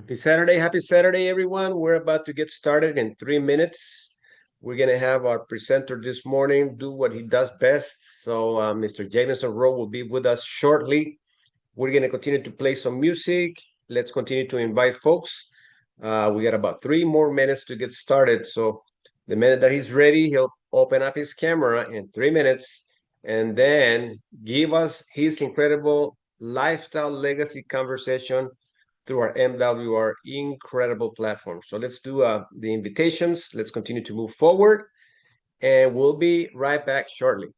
Happy Saturday, everyone. We're about to get started in 3 minutes. We're going to have our presenter this morning do what he does best. So, Mr. Jameson Rowe will be with us shortly. We're going to continue to play some music. Let's continue to invite folks. We got about 3 more minutes to get started. So, the minute that he's ready, he'll open up his camera in 3 minutes and then give us his incredible lifestyle legacy conversation through our MWR incredible platform. So let's do the invitations. Let's continue to move forward, and we'll be right back shortly.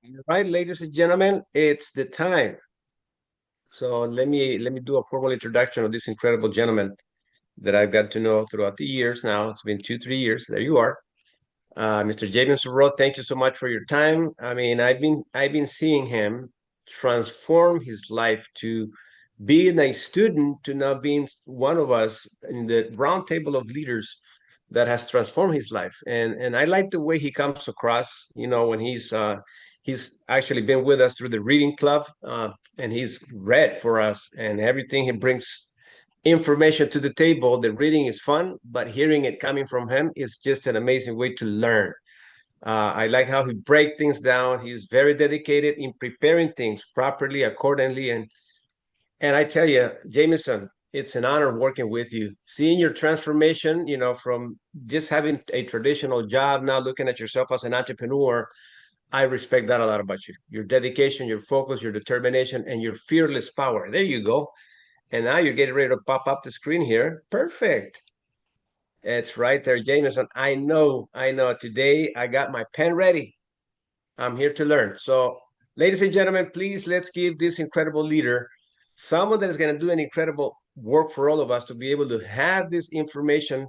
All right, ladies and gentlemen, it's the time. So let me do a formal introduction of this incredible gentleman that I've got to know throughout the years now. It's been 2, 3 years. There you are. Mr. Jameson Rowe, thank you so much for your time. I mean, I've been seeing him transform his life to being a student to now being one of us in the round table of leaders that has transformed his life. And I like the way he comes across, when he's actually been with us through the reading club, and he's read for us, and everything he brings information to the table. The reading is fun, but hearing it coming from him is just an amazing way to learn. I like how he breaks things down. He's very dedicated in preparing things properly, accordingly, and I tell you, Jameson, it's an honor working with you. Seeing your transformation, from just having a traditional job, now looking at yourself as an entrepreneur, I respect that a lot about you. Your dedication, your focus, your determination, and your fearless power. There you go. And now you're getting ready to pop up the screen here. Perfect. It's right there, Jameson. I know. Today I got my pen ready. I'm here to learn. So, ladies and gentlemen, please let's give this incredible leader someone that is going to do an incredible work for all of us to be able to have this information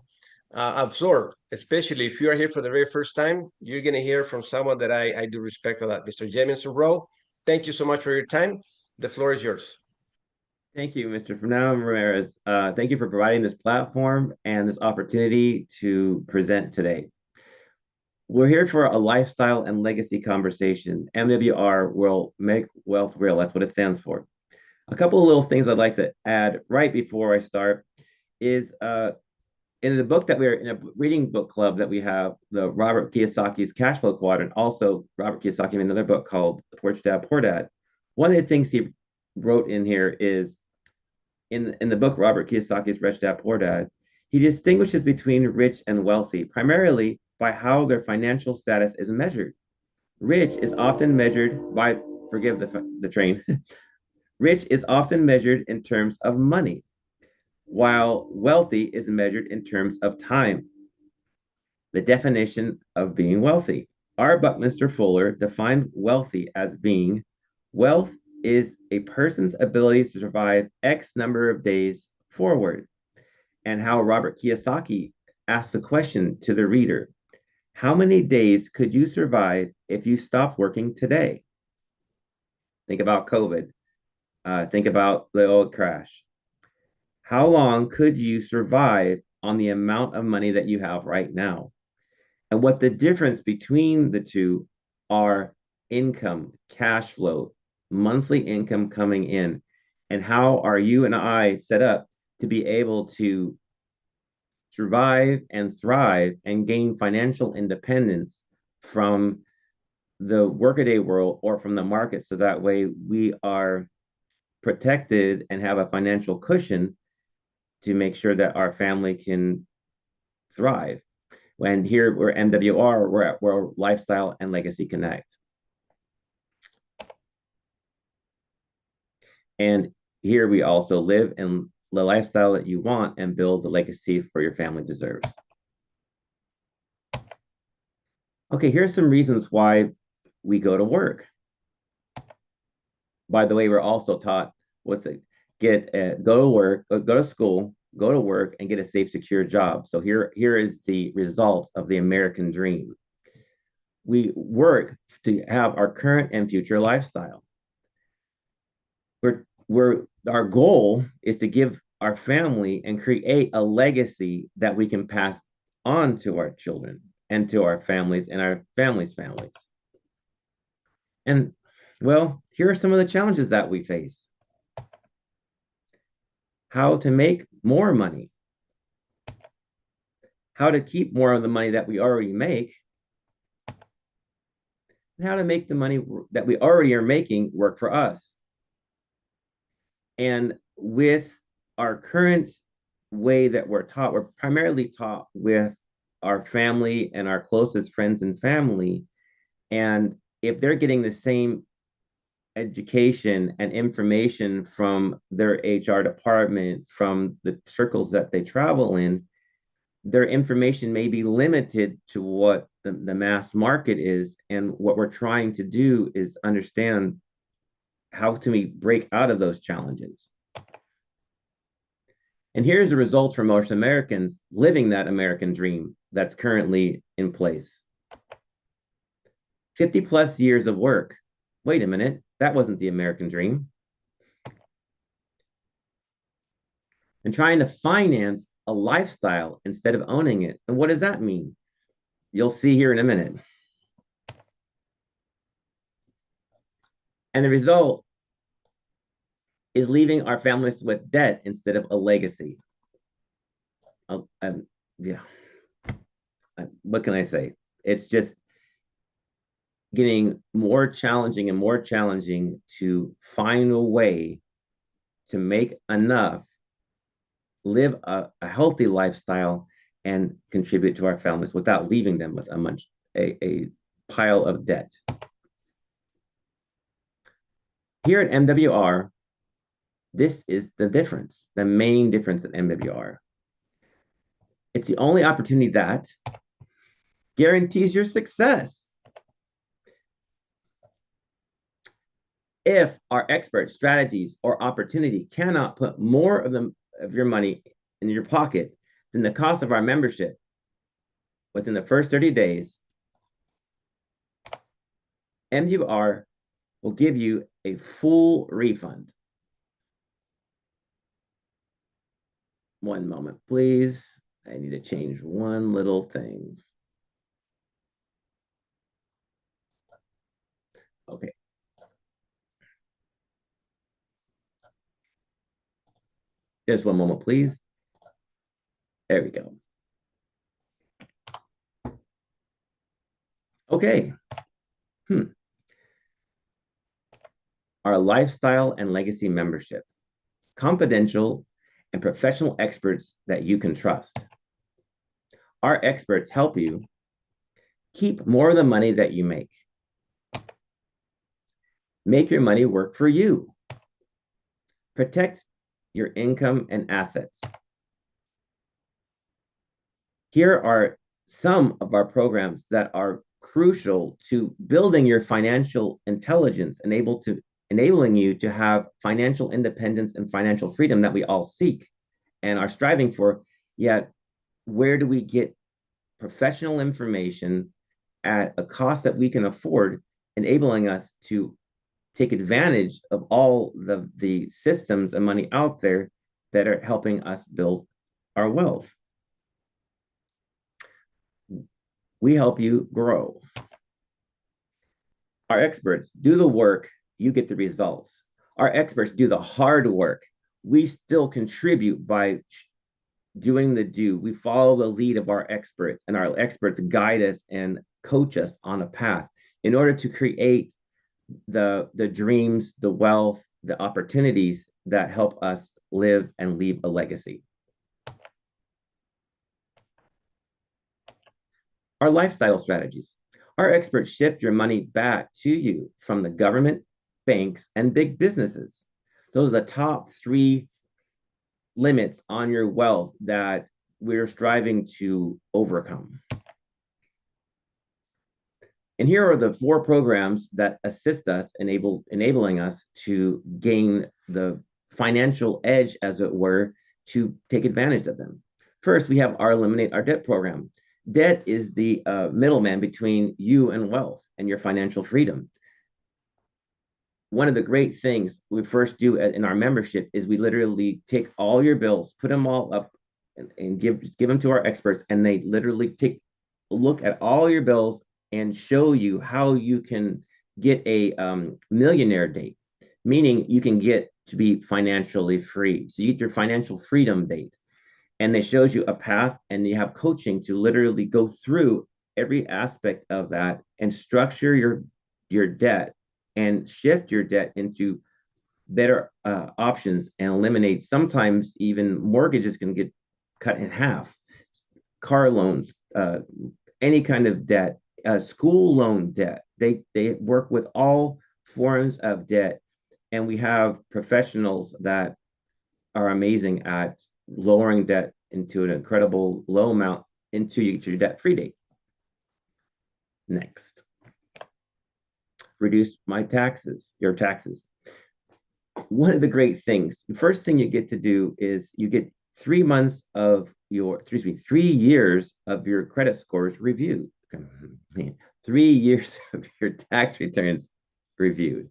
absorbed. Especially if you are here for the very first time, you're going to hear from someone that I do respect a lot, Mr. Jameson Rowe. Thank you so much for your time. The floor is yours. Thank you, Mr. Fernando Ramirez. Thank you for providing this platform and this opportunity to present today. We're here for a lifestyle and legacy conversation. MWR will make wealth real. That's what it stands for. A couple of little things I'd like to add right before I start is in the book that we're in a reading book club that we have, the Robert Kiyosaki's Cash Flow Quadrant, also Robert Kiyosaki in another book called Rich Dad Poor Dad. One of the things he wrote in here is in the book Robert Kiyosaki's Rich Dad Poor Dad, he distinguishes between rich and wealthy primarily by how their financial status is measured. Rich is often measured by, forgive the train, rich is often measured in terms of money, while wealthy is measured in terms of time. The definition of being wealthy. R. Buckminster Fuller defined wealthy as being wealth is a person's ability to survive X number of days forward. And how Robert Kiyosaki asked the question to the reader, how many days could you survive if you stopped working today? Think about COVID. Think about the oil crash. How long could you survive on the amount of money that you have right now? And what the difference between the two are income, cash flow, monthly income coming in, and how are you and I set up to be able to survive and thrive and gain financial independence from the workaday world or from the market, so that way we are protected and have a financial cushion to make sure that our family can thrive. And here we're MWR, we're lifestyle and legacy connect. And here we also live in the lifestyle that you want and build the legacy for your family deserves. Okay, here's some reasons why we go to work. By the way, we're also taught go to work, go to school, go to work, and get a safe, secure job. So here is the result of the American dream. We work to have our current and future lifestyle. Our goal is to give our family and create a legacy that we can pass on to our children and to our families and our families' families. And well, here are some of the challenges that we face. How to make more money, how to keep more of the money that we already make, and how to make the money that we already are making work for us. And with our current way that we're taught, we're primarily taught with our family and our closest friends and family. And if they're getting the same education and information from their HR department, from the circles that they travel in, their information may be limited to what the mass market is. And what we're trying to do is understand how to break out of those challenges. And here's the results for most Americans living that American dream that's currently in place. 50 plus years of work. Wait a minute, that wasn't the American dream. And trying to finance a lifestyle instead of owning it. And what does that mean? You'll see here in a minute. And the result is leaving our families with debt instead of a legacy. Yeah. What can I say? It's just getting more challenging and more challenging to find a way to make enough, live a healthy lifestyle, and contribute to our families without leaving them with a pile of debt. Here at MWR, this is the difference, the main difference at MWR. It's the only opportunity that guarantees your success. If our expert strategies or opportunity cannot put more of your money in your pocket than the cost of our membership within the first 30 days, MWR will give you a full refund. One moment, please. I need to change one little thing. Okay. Just one moment, please. There we go. Okay. Our lifestyle and legacy membership, confidential and professional experts that you can trust. Our experts help you keep more of the money that you make your money work for you, protect your income and assets. Here are some of our programs that are crucial to building your financial intelligence and enabling you to have financial independence and financial freedom that we all seek and are striving for. Yet, where do we get professional information at a cost that we can afford, enabling us to take advantage of all the systems and money out there that are helping us build our wealth? We help you grow. Our experts do the work, you get the results. Our experts do the hard work. We still contribute by doing the do. We follow the lead of our experts, and our experts guide us and coach us on a path in order to create the dreams, the wealth, the opportunities that help us live and leave a legacy. Our lifestyle strategies. Our experts shift your money back to you from the government, banks, and big businesses. Those are the top 3 limits on your wealth that we're striving to overcome. And here are the 4 programs that assist us, enabling us to gain the financial edge, as it were, to take advantage of them. First, we have our Eliminate Our Debt program. Debt is the middleman between you and wealth and your financial freedom. One of the great things we first do in our membership is we literally take all your bills, put them all up, and give them to our experts, and they literally take a look at all your bills and show you how you can get a millionaire date, meaning you can get to be financially free. So you get your financial freedom date. And it shows you a path, and you have coaching to literally go through every aspect of that and structure your debt and shift your debt into better options and eliminate. Sometimes even mortgages can get cut in half, car loans, any kind of debt, school loan debt. They work with all forms of debt, and we have professionals that are amazing at lowering debt into an incredible low amount until you get your debt-free date. Next, reduce your taxes. One of the great things, the first thing you get to do is you get 3 months of 3 years of your credit scores reviewed. 3 years of your tax returns reviewed.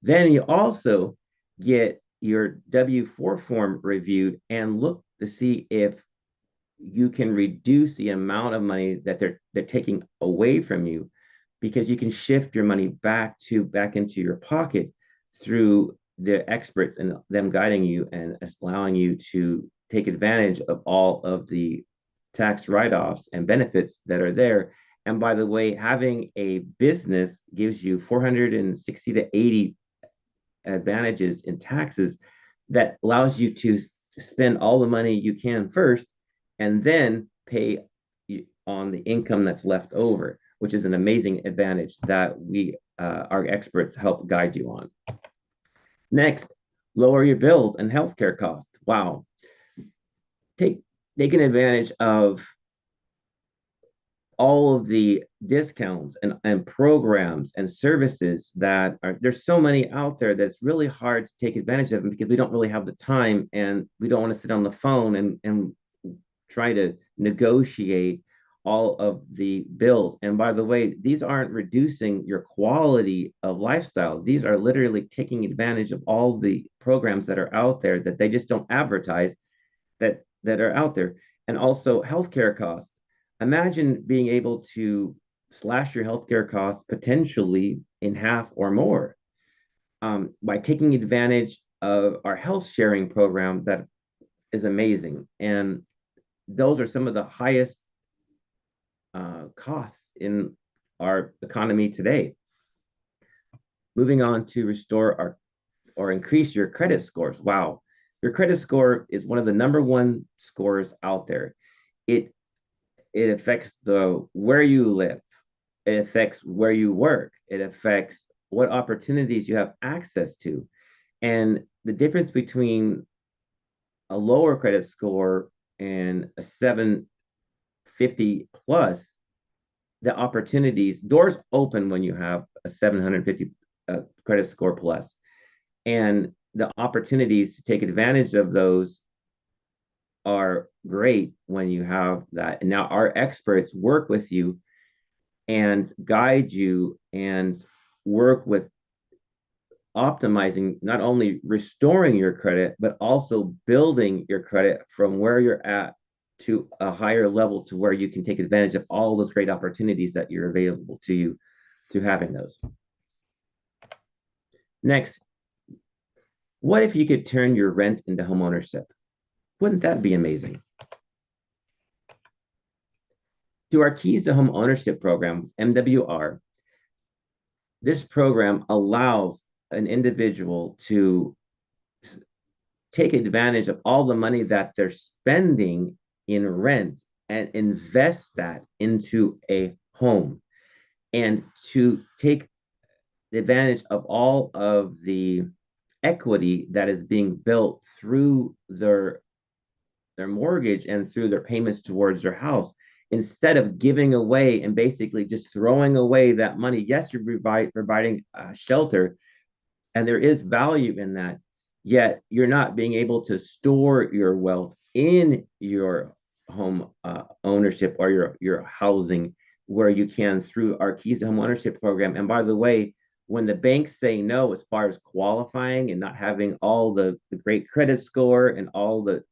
Then you also get your W-4 form reviewed and look to see if you can reduce the amount of money that they're taking away from you, because you can shift your money back into your pocket through the experts and them guiding you and allowing you to take advantage of all of the tax write-offs and benefits that are there. And by the way, having a business gives you 460 to 80 advantages in taxes that allows you to spend all the money you can first and then pay on the income that's left over, which is an amazing advantage that our experts help guide you on. Next, lower your bills and healthcare costs. Wow. Taking advantage of all of the discounts and programs and services that there's so many out there that's really hard to take advantage of them because we don't really have the time, and we don't want to sit on the phone and try to negotiate all of the bills. And by the way, these aren't reducing your quality of lifestyle. These are literally taking advantage of all the programs that are out there that they just don't advertise that are out there. And also healthcare costs. Imagine being able to slash your healthcare costs potentially in half or more by taking advantage of our health sharing program that is amazing. And those are some of the highest costs in our economy today. Moving on to restore our or increase your credit scores. Wow, your credit score is one of the number one scores out there. It it affects the where you live. It affects where you work. It affects what opportunities you have access to. And the difference between a lower credit score and a 750 plus, the opportunities, doors open when you have a 750 credit score plus, and the opportunities to take advantage of those are great when you have that. And now our experts work with you and guide you and work with optimizing, not only restoring your credit, but also building your credit from where you're at to a higher level to where you can take advantage of all those great opportunities that you're available to you through having those. Next, what if you could turn your rent into home ownership? Wouldn't that be amazing? Through our Keys to Home Ownership programs, MWR, this program allows an individual to take advantage of all the money that they're spending in rent and invest that into a home, and to take advantage of all of the equity that is being built through their mortgage and through their payments towards their house, instead of giving away and basically just throwing away that money. Yes, you're providing shelter, and there is value in that, yet you're not being able to store your wealth in your home ownership or your housing where you can through our Keys to Home Ownership program. And by the way, when the banks say no as far as qualifying and not having all the great credit score and all the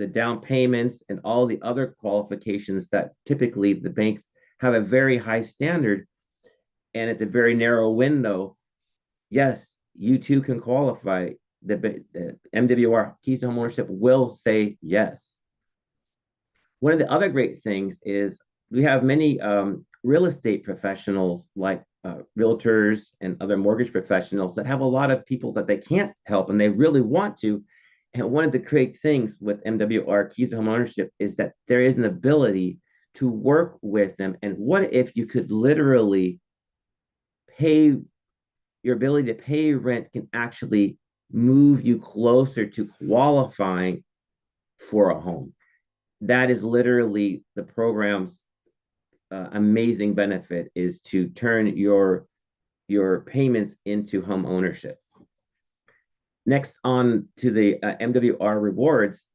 down payments and all the other qualifications that typically the banks have a very high standard, and it's a very narrow window, yes, you too can qualify. The MWR Keys to Home Ownership will say yes. One of the other great things is we have many real estate professionals like realtors and other mortgage professionals that have a lot of people that they can't help and they really want to. And one of the great things with MWR Keys to Home Ownership is that there is an ability to work with them. And what if you could literally pay, your ability to pay rent can actually move you closer to qualifying for a home? That is literally the program's amazing benefit, is to turn your payments into home ownership. Next, on to the MWR rewards,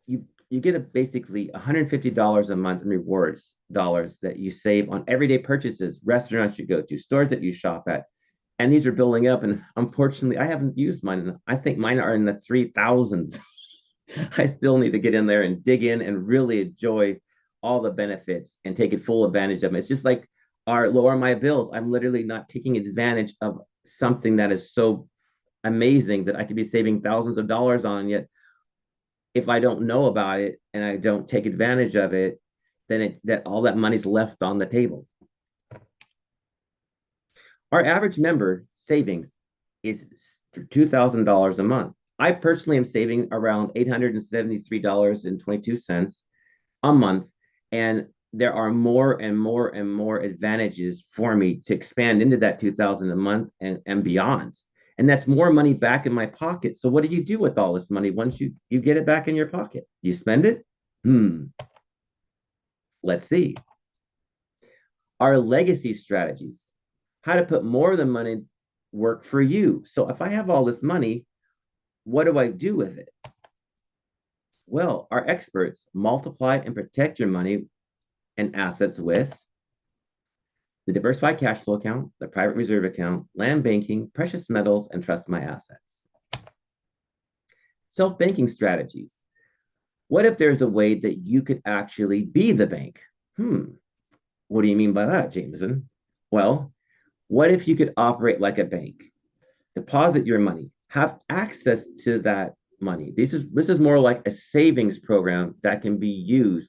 you get basically $150 a month in rewards dollars that you save on everyday purchases, restaurants you go to, stores that you shop at. And these are building up. And unfortunately, I haven't used mine. I think mine are in the 3,000s. I still need to get in there and dig in and really enjoy all the benefits and take full advantage of them. It's just like our lower my bills. I'm literally not taking advantage of something that is so amazing that I could be saving thousands of dollars on. Yet, if I don't know about it and I don't take advantage of it, then that all that money's left on the table. Our average member savings is $2,000 a month. I personally am saving around $873.22 a month, and there are more and more and more advantages for me to expand into that 2,000 a month and beyond. And that's more money back in my pocket. So what do you do with all this money once you get it back in your pocket? You spend it? Let's see. Our legacy strategies, how to put more of the money work for you. So if I have all this money, what do I do with it? Well, our experts multiply and protect your money and assets with the diversified cash flow account, the private reserve account, land banking, precious metals, and trust my assets. Self-banking strategies. What if there's a way that you could actually be the bank? What do you mean by that, Jameson? Well, What if you could operate like a bank, deposit your money, have access to that money? This is more like a savings program that can be used.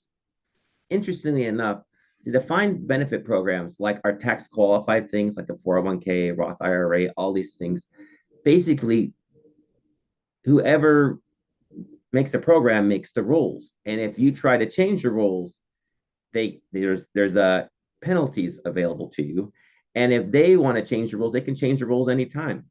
Interestingly enough, the defined benefit programs like our tax qualified things like a 401k, Roth IRA, all these things, basically whoever makes the program makes the rules. And if you try to change the rules, there's penalties available to you. And if they want to change the rules, they can change the rules anytime.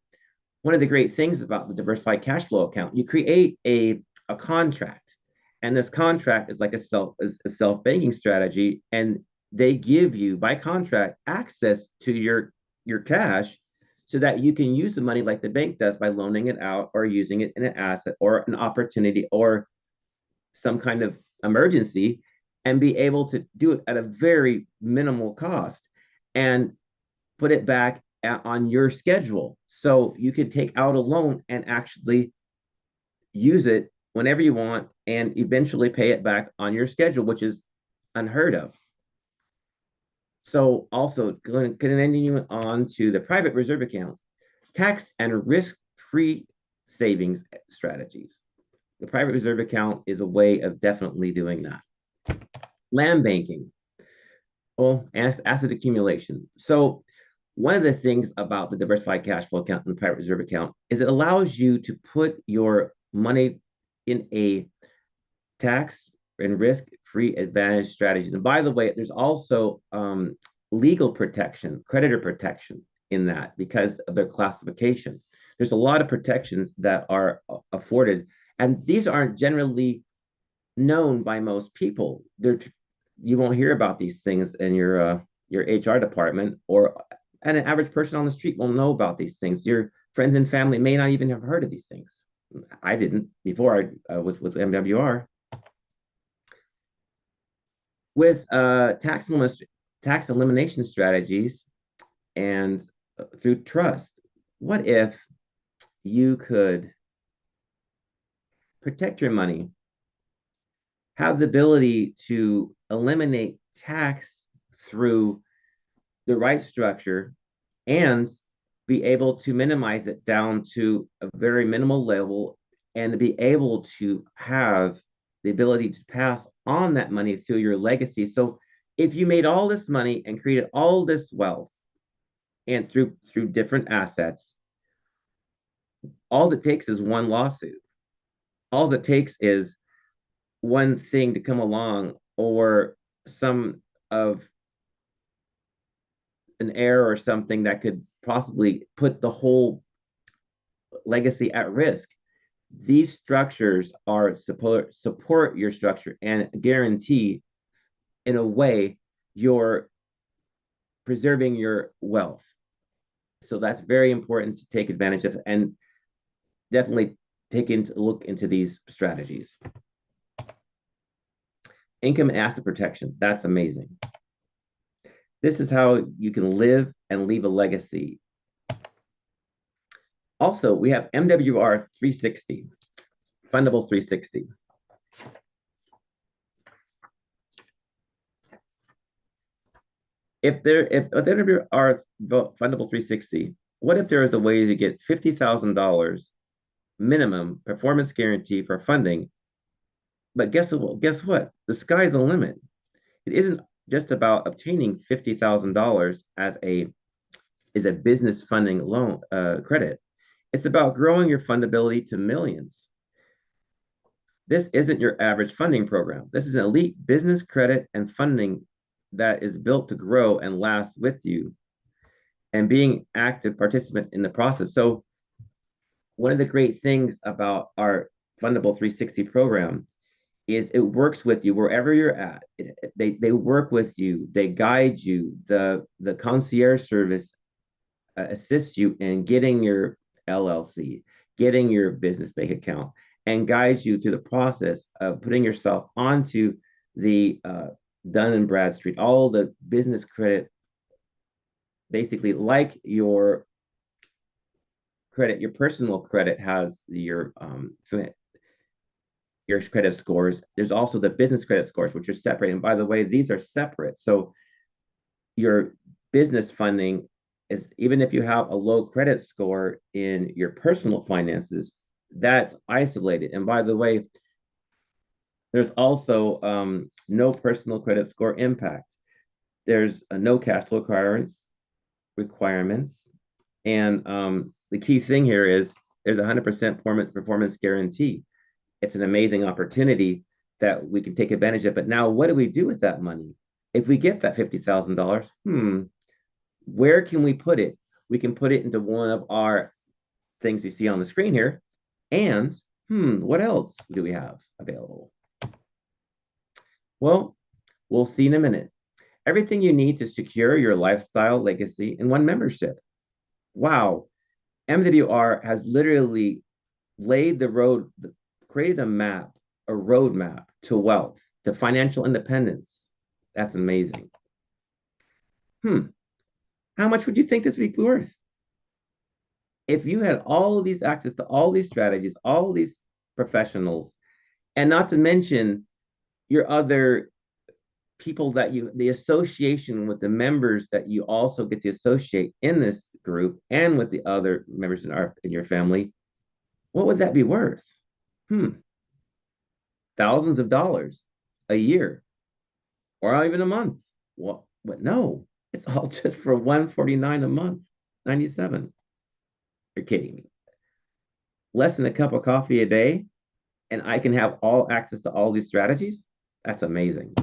One of the great things about the diversified cash flow account, you create a contract, and this contract is like a self banking strategy, and they give you by contract access to your cash so that you can use the money like the bank does by loaning it out or using it in an asset or an opportunity or some kind of emergency and be able to do it at a very minimal cost and put it back on your schedule. So you can take out a loan and actually use it whenever you want and eventually pay it back on your schedule, which is unheard of. So also continuing on to the private reserve account, tax and risk-free savings strategies. The private reserve account is a way of definitely doing that. Land banking, well, asset accumulation. So one of the things about the diversified cash flow account and the private reserve account is it allows you to put your money in a tax and risk free advantage strategies. And by the way, there's also legal protection, creditor protection in that because of their classification. There's a lot of protections that are afforded, and these aren't generally known by most people. You won't hear about these things in your HR department, or and an average person on the street won't know about these things. Your friends and family may not even have heard of these things. I didn't before I was with MWR. With tax elimination strategies and through trust, what if you could protect your money, have the ability to eliminate tax through the right structure, and be able to minimize it down to a very minimal level and be able to have the ability to pass on that money through your legacy. So if you made all this money and created all this wealth and through different assets, all it takes is one lawsuit. All it takes is one thing to come along or some of an error or something that could possibly put the whole legacy at risk. These structures are support your structure and guarantee in a way you're preserving your wealth. So that's very important to take advantage of and definitely take into look into these strategies. Income and asset protection. That's amazing. This is how you can live and leave a legacy. Also, we have MWR 360, Fundable 360. If MWR Fundable 360, what if there is a way to get $50,000 minimum performance guarantee for funding? But guess what? The sky's the limit. It isn't just about obtaining $50,000 as a business funding loan credit. It's about growing your fundability to millions. This isn't your average funding program. This is an elite business credit and funding that is built to grow and last with you and being active participant in the process. So one of the great things about our Fundable 360 program is it works with you wherever you're at. They work with you. They guide you. The concierge service assists you in getting your LLC, getting your business bank account, and guides you through the process of putting yourself onto the Dun and Bradstreet, all the business credit, basically like your credit, your personal credit has your credit scores. There's also the business credit scores, which are separate. And by the way, these are separate. So your business funding is even if you have a low credit score in your personal finances, that's isolated. And by the way, there's also no personal credit score impact. There's no cash flow requirements. And the key thing here is there's 100% performance guarantee. It's an amazing opportunity that we can take advantage of. But now, what do we do with that money? If we get that $50,000, where can we put it? We can put it into one of our things you see on the screen here. And what else do we have available? Well, we'll see in a minute. Everything you need to secure your lifestyle legacy in one membership. Wow. MWR has literally laid the road, created a map, a roadmap to wealth, to financial independence. That's amazing. How much would you think this would be worth? If you had all of these access to all these strategies, all these professionals, and not to mention your other people that the association with the members that you also get to associate in this group and with the other members in your family, what would that be worth? Thousands of dollars a year or even a month. What? No, it's all just for $149 a month, 97. You're kidding me. Less than a cup of coffee a day, and I can have all access to all these strategies. That's amazing.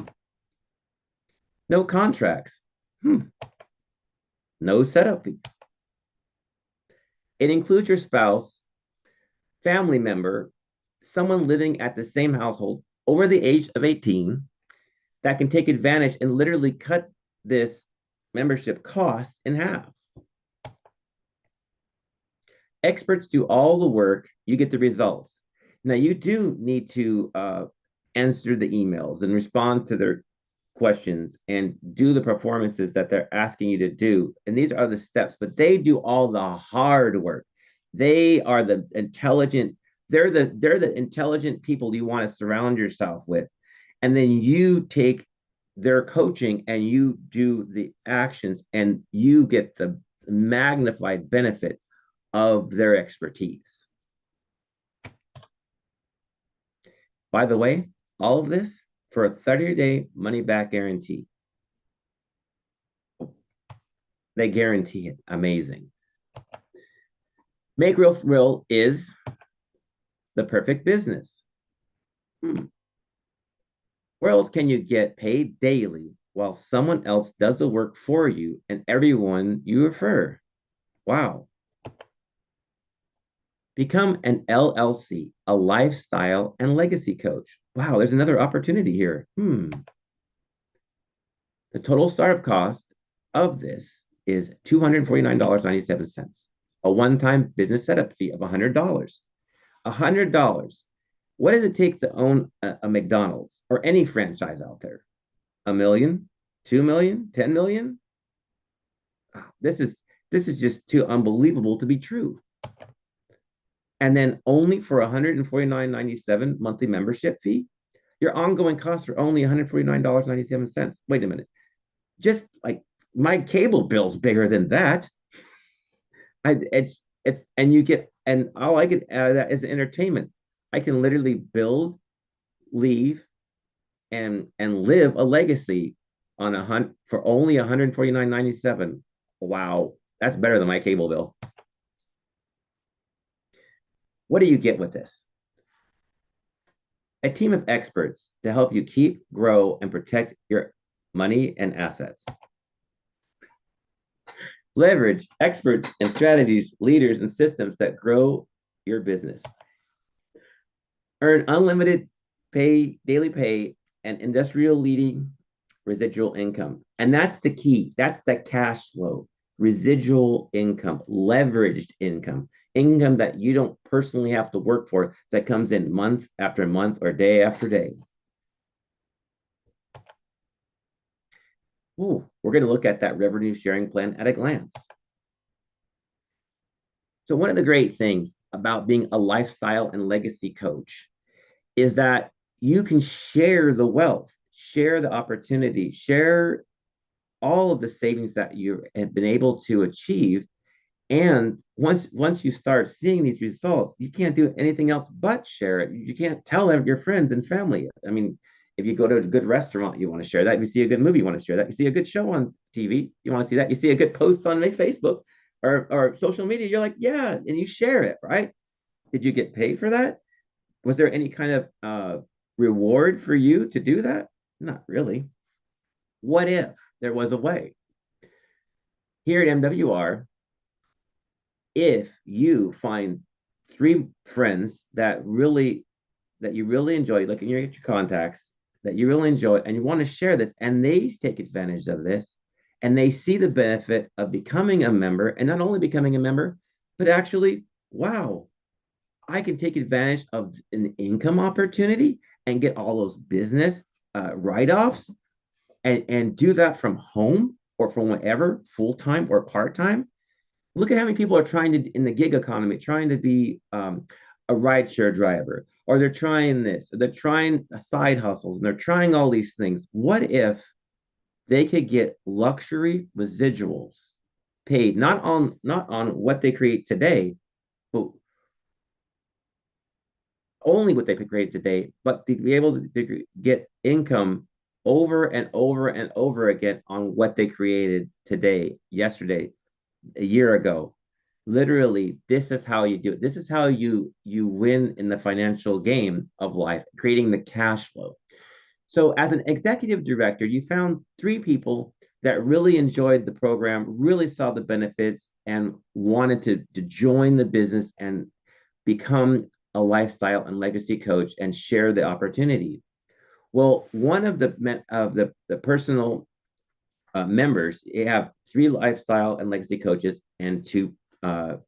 No contracts. No setup fees. It includes your spouse, family member, someone living at the same household over the age of 18 that can take advantage and literally cut this membership cost in half. Experts do all the work, you get the results. Now, you do need to answer the emails and respond to their questions and do the performances that they're asking you to do. And these are the steps, but they do all the hard work. They are the intelligent, they're the intelligent people you want to surround yourself with. And then you take their coaching and you do the actions and you get the magnified benefit of their expertise. By the way, all of this for a 30-day money-back guarantee. They guarantee it. Amazing. Make Real Thrill is the perfect business. Where else can you get paid daily while someone else does the work for you and everyone you refer? Wow. Become an LLC, a lifestyle and legacy coach. Wow, there's another opportunity here. The total startup cost of this is $249.97. A one-time business setup fee of $100. $100. What does it take to own a McDonald's or any franchise out there? $1 million, $2 million, $10 million? This is just too unbelievable to be true. And then only for $149.97 monthly membership fee, your ongoing costs are only $149.97. Wait a minute. Just like my cable bill's bigger than that. And you get, and all I get out of that is entertainment. I can literally build, leave, and live a legacy on for only $149.97. Wow, that's better than my cable bill. What do you get with this? A team of experts to help you keep, grow, and protect your money and assets. Leverage experts and strategies, leaders, and systems that grow your business. Earn unlimited daily pay, and industrial leading residual income. And that's the key. That's the cash flow, residual income, leveraged income that you don't personally have to work for, that comes in month after month or day after day. Ooh, we're going to look at that revenue sharing plan at a glance. So one of the great things about being a lifestyle and legacy coach is that you can share the wealth, share the opportunity, share all of the savings that you have been able to achieve. And once you start seeing these results, you can't do anything else but share it. You can't tell your friends and family. I mean, if you go to a good restaurant, you want to share that. If you see a good movie, you want to share that. You see a good show on TV, you want to see that. You see a good post on Facebook or social media, you're like, yeah, and you share it, right? Did you get paid for that? Was there any kind of reward for you to do that? Not really. What if there was a way? Here at MWR, if you find three friends that you really enjoy, looking at your contacts that you really enjoy, and you want to share this, and they take advantage of this, and they see the benefit of becoming a member, and not only becoming a member, but actually, wow, I can take advantage of an income opportunity and get all those business write-offs and do that from home or from whatever, full-time or part-time. Look at how many people are trying to, in the gig economy, trying to be a rideshare driver, or they're trying this, or they're trying side hustles, and they're trying all these things. What if they could get luxury residuals paid not on what they create today, but only what they could create today, but to be able to get income over and over and over again on what they created today, yesterday, a year ago. Literally, this is how you do it. This is how you win in the financial game of life, creating the cash flow. So as an executive director, you found three people that really enjoyed the program, really saw the benefits, and wanted to join the business and become a lifestyle and legacy coach and share the opportunity. Well, one of the personal members, you have three lifestyle and legacy coaches and two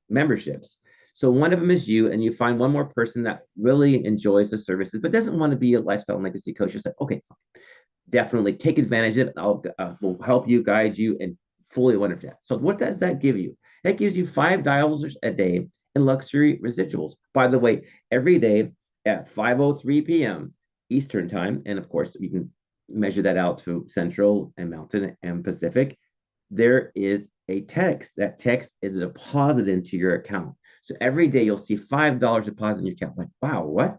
memberships. So one of them is you, and you find one more person that really enjoys the services but doesn't want to be a lifestyle and legacy coach. Just like, okay, definitely take advantage of it. I'll will help you, guide you, and fully understand. So what does that give you? That gives you $5 a day in luxury residuals. By the way, every day at 5:03 p.m. Eastern time, and of course you can measure that out to Central and Mountain and Pacific, there is a text. That text is a deposit into your account. So every day you'll see $5 deposit in your account. Like, wow, what?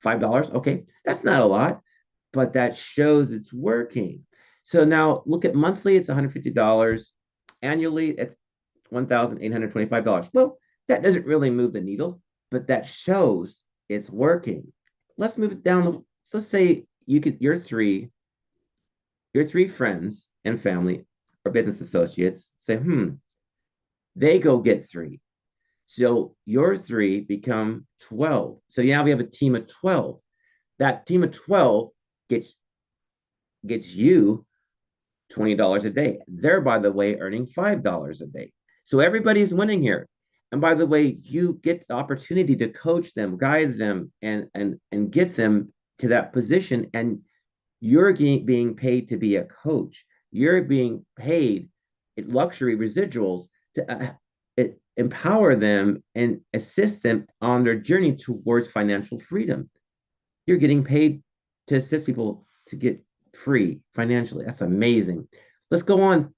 $5? Okay, that's not a lot, but that shows it's working. So now look at monthly, it's $150. Annually, it's $1,825. Well, that doesn't really move the needle, but that shows it's working. Let's move it down. Let's say your three friends and family or business associates say, they go get three. So your three become 12. So now we have a team of 12. That team of 12 gets you $20 a day. They're, by the way, earning $5 a day. So everybody's winning here. And by the way, you get the opportunity to coach them, guide them, and get them to that position. And you're being paid to be a coach. You're being paid luxury residuals to empower them and assist them on their journey towards financial freedom. You're getting paid to assist people to get free financially. That's amazing. Let's go on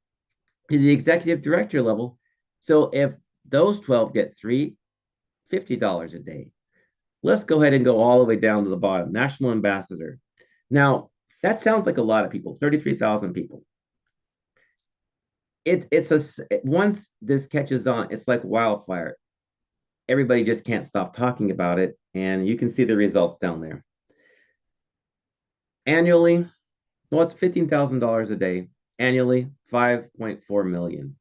to the executive director level. So if those 12 get $50 a day, let's go ahead and go all the way down to the bottom. National ambassador. Now, that sounds like a lot of people, 33,000 people. Once this catches on, it's like wildfire. Everybody just can't stop talking about it, and you can see the results down there. Annually, well, it's $15,000 a day. Annually, 5.4 million.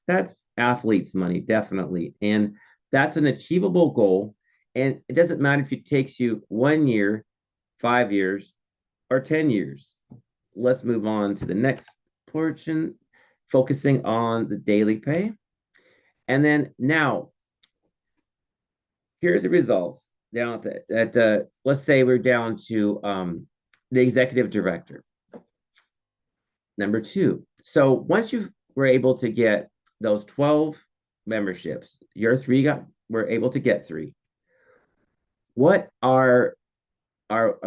That's athletes' money, definitely, and that's an achievable goal. And it doesn't matter if it takes you 1 year, 5 years, or 10 years. Let's move on to the next portion, focusing on the daily pay. And then now, here's the results down at the, let's say we're down to the executive director. Number 2. So once you were able to get those 12 memberships, your three were able to get 3. What are our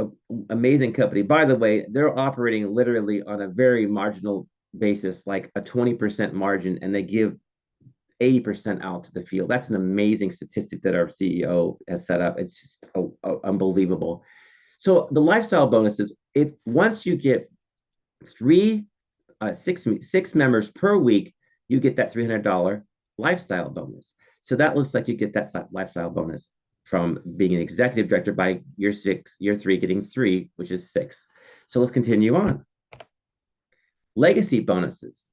amazing company? By the way, they're operating literally on a very marginal basis, like a 20% margin, and they give 80% out to the field. That's an amazing statistic that our CEO has set up. It's just unbelievable. So the lifestyle bonuses, if once you get three, six members per week, you get that $300 lifestyle bonus. So that looks like you get that lifestyle bonus from being an executive director by year three, getting three, which is six. So let's continue on. Legacy bonuses.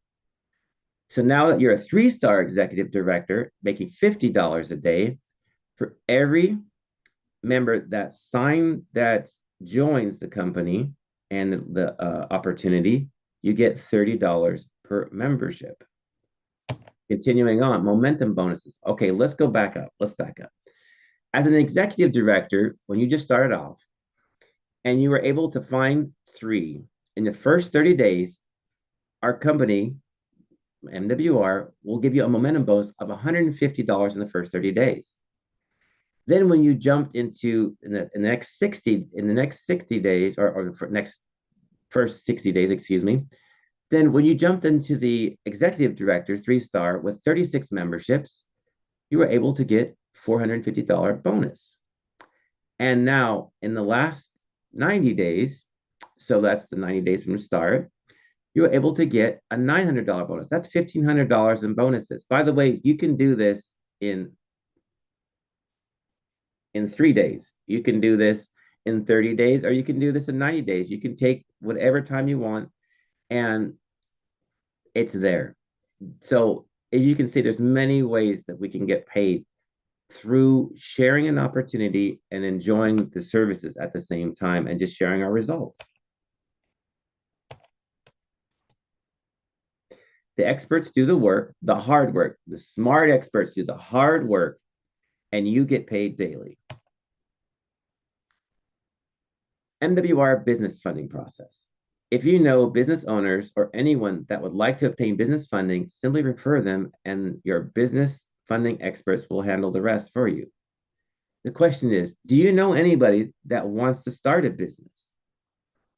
So now that you're a three-star executive director, making $50 a day, for every member that joins the company and the opportunity, you get $30 per membership. Continuing on, momentum bonuses. Okay, let's go back up. Let's back up. As an executive director, when you just started off and you were able to find three in the first 30 days, our company, MWR, will give you a momentum bonus of $150 in the first 30 days. Then when you jumped into in the next 60 days or first 60 days, excuse me, then when you jumped into the executive director 3-star with 36 memberships, you were able to get $450 bonus. And now in the last 90 days, so that's the 90 days from the start, you were able to get a $900 bonus. That's $1,500 in bonuses. By the way, you can do this in 3 days. You can do this in 30 days, or you can do this in 90 days. You can take whatever time you want, and it's there. So as you can see, there's many ways that we can get paid through sharing an opportunity and enjoying the services at the same time and just sharing our results. The experts do the work, the hard work. The smart experts do the hard work, and you get paid daily. MWR business funding process. If you know business owners or anyone that would like to obtain business funding, simply refer them and your business funding experts will handle the rest for you. The question is, do you know anybody that wants to start a business?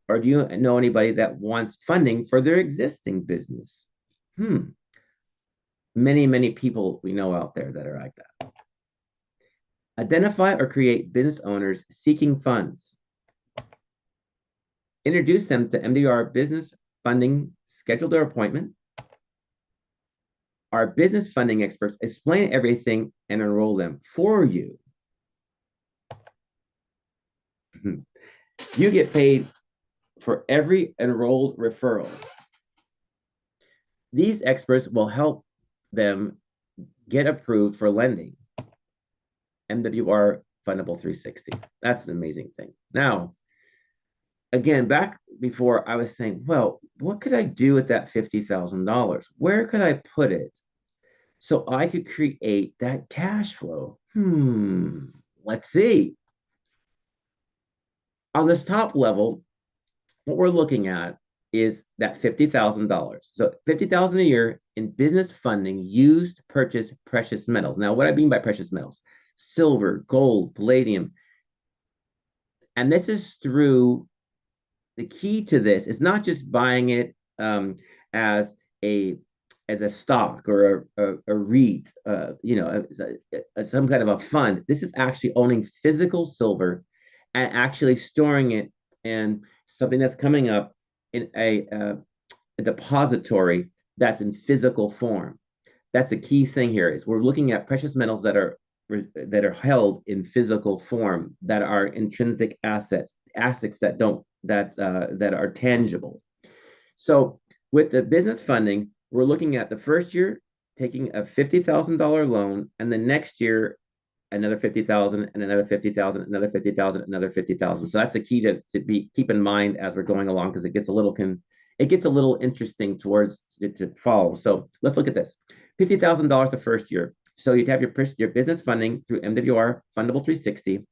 Or do you know anybody that wants funding for their existing business? Many, many people we know out there that are like that. Identify or create business owners seeking funds. Introduce them to MWR business funding, schedule their appointment. Our business funding experts explain everything and enroll them for you. You get paid for every enrolled referral. These experts will help them get approved for lending. MWR Fundable 360. That's an amazing thing. Now, again, back before I was saying, well, what could I do with that $50,000? Where could I put it so I could create that cash flow? Let's see. On this top level, what we're looking at is that $50,000. So $50,000 a year in business funding used to purchase precious metals. Now, what I mean by precious metals, silver, gold, palladium. And this is through, the key to this is not just buying it as a stock or a REIT, some kind of a fund. This is actually owning physical silver and actually storing it in something that's coming up in a depository that's in physical form. That's the key thing here is we're looking at precious metals that are held in physical form, that are intrinsic assets that are tangible. So with the business funding, we're looking at the first year taking a $50,000 loan, and the next year another 50,000, and another 50,000, another 50,000, another 50,000. So that's the key to keep in mind as we're going along, because it gets a little interesting to follow. So let's look at this. $50,000 the first year. So you'd have your business funding through MWR Fundable 360.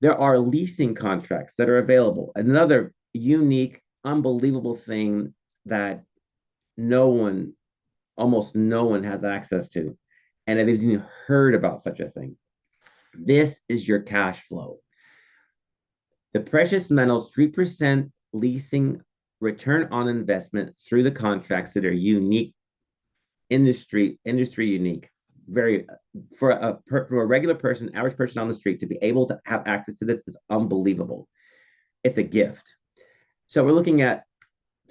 There are leasing contracts that are available. Another unique, unbelievable thing that almost no one has access to, and I've even heard about such a thing. This is your cash flow. The precious metals 3% leasing return on investment through the contracts that are unique, industry unique. Very for a regular person, average person on the street to be able to have access to this is unbelievable. It's a gift. So we're looking at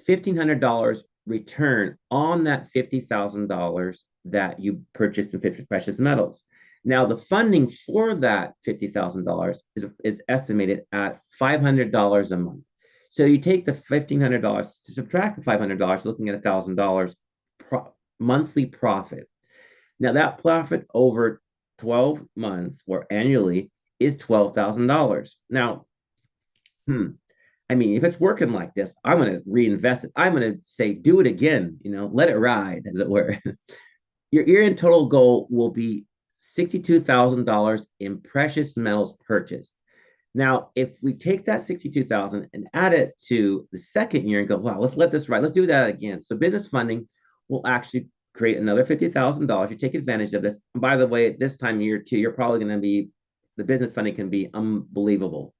$1,500 return on that $50,000 that you purchased in precious metals. Now, the funding for that $50,000 is estimated at $500 a month. So you take the $1,500, subtract the $500, looking at $1,000 monthly profit. Now, that profit over 12 months or annually is $12,000. Now, I mean, if it's working like this, I'm going to reinvest it. I'm going to say, do it again, let it ride, as it were. Your year-end total goal will be $62,000 in precious metals purchased. Now, if we take that 62,000 and add it to the second year and go, wow, let's let this ride. Let's do that again. So business funding will actually create another $50,000. You take advantage of this. And by the way, this time year two, you're probably going to be, the business funding can be unbelievable.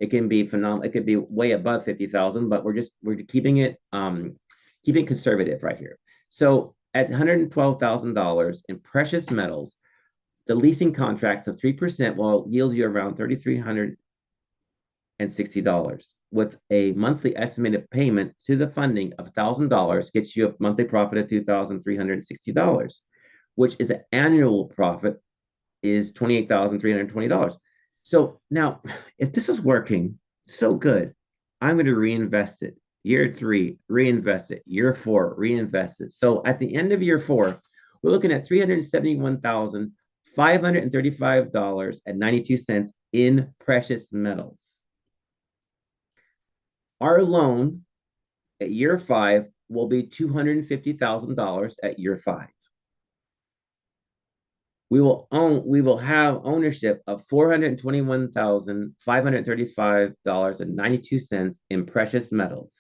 It can be phenomenal. It could be way above 50,000, but we're keeping it conservative right here. So at $112,000 in precious metals, the leasing contracts of 3% will yield you around $3,360 with a monthly estimated payment to the funding of $1,000 gets you a monthly profit of $2,360, which is an annual profit is $28,320. So now, if this is working so good, I'm going to reinvest it. Year three, reinvest it. Year four, reinvest it. So at the end of year four, we're looking at $371,535.92 in precious metals. Our loan at year five will be $250,000 at year five. We will have ownership of $421,535.92 in precious metals.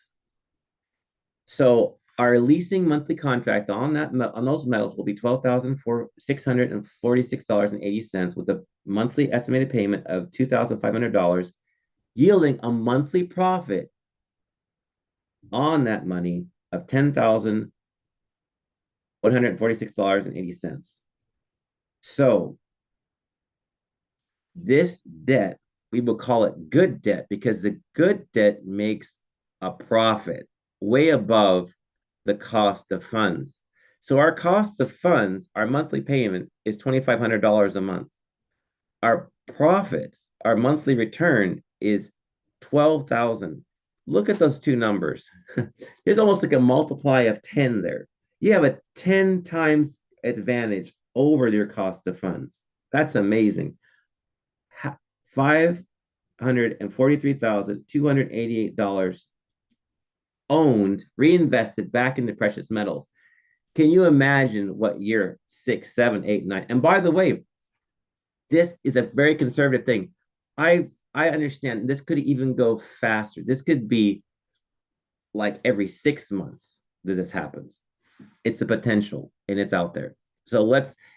So our leasing monthly contract on those metals will be $12,646.80 with a monthly estimated payment of $2,500, yielding a monthly profit on that money of $10,146.80. So this debt, we will call it good debt because the good debt makes a profit way above the cost of funds. So our cost of funds, our monthly payment is $2,500 a month. Our profit, our monthly return is 12,000. Look at those two numbers. There's almost like a multiply of 10 there. You have a 10 times advantage over your cost of funds. That's amazing. $543,288 owned, reinvested back into precious metals. Can you imagine what year 6, 7, 8, 9? And by the way, this is a very conservative thing. I understand this could even go faster. This could be like every 6 months that this happens. It's a potential and it's out there. So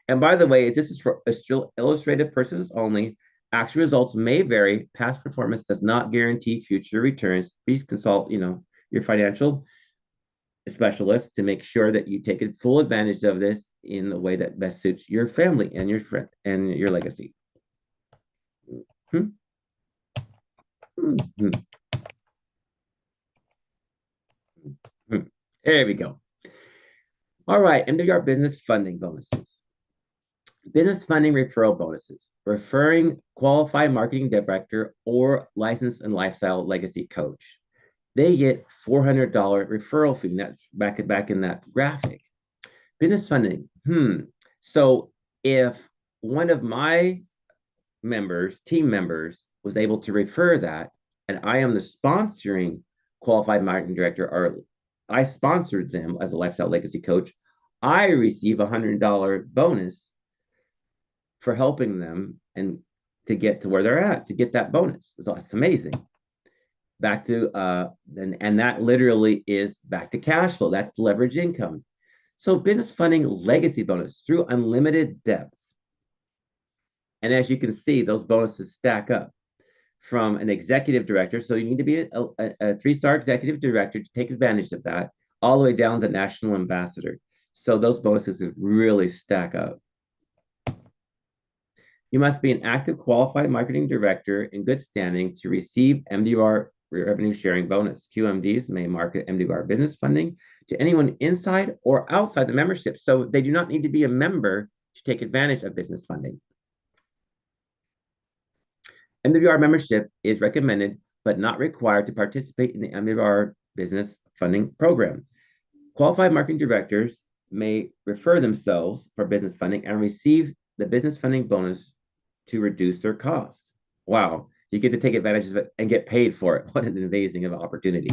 and by the way, this is for still illustrative purposes only. Actual results may vary. Past performance does not guarantee future returns. Please consult, your financial specialist to make sure that you take full advantage of this in the way that best suits your family and your friend and your legacy. There we go. All right, MWR business funding bonuses. Business funding referral bonuses. Referring qualified marketing director or licensed and lifestyle legacy coach. They get $400 referral fee. That's back in that graphic. Business funding. So if one of my team members, was able to refer that, and I am the sponsoring qualified marketing director, or I sponsored them as a lifestyle legacy coach, I receive a $100 bonus for helping them and to get to where they're at, to get that bonus. So it's amazing. Back to and that literally is back to cash flow. That's leverage income. So business funding legacy bonus through unlimited depth. And as you can see, those bonuses stack up. from an executive director. So you need to be a 3-star executive director to take advantage of that, all the way down to national ambassador. So those bonuses really stack up. You must be an active qualified marketing director in good standing to receive MDR revenue sharing bonus. QMDs may market MDR business funding to anyone inside or outside the membership. So they do not need to be a member to take advantage of business funding. MWR membership is recommended but not required to participate in the MWR business funding program. Qualified marketing directors may refer themselves for business funding and receive the business funding bonus to reduce their costs. Wow, you get to take advantage of it and get paid for it. What an amazing opportunity.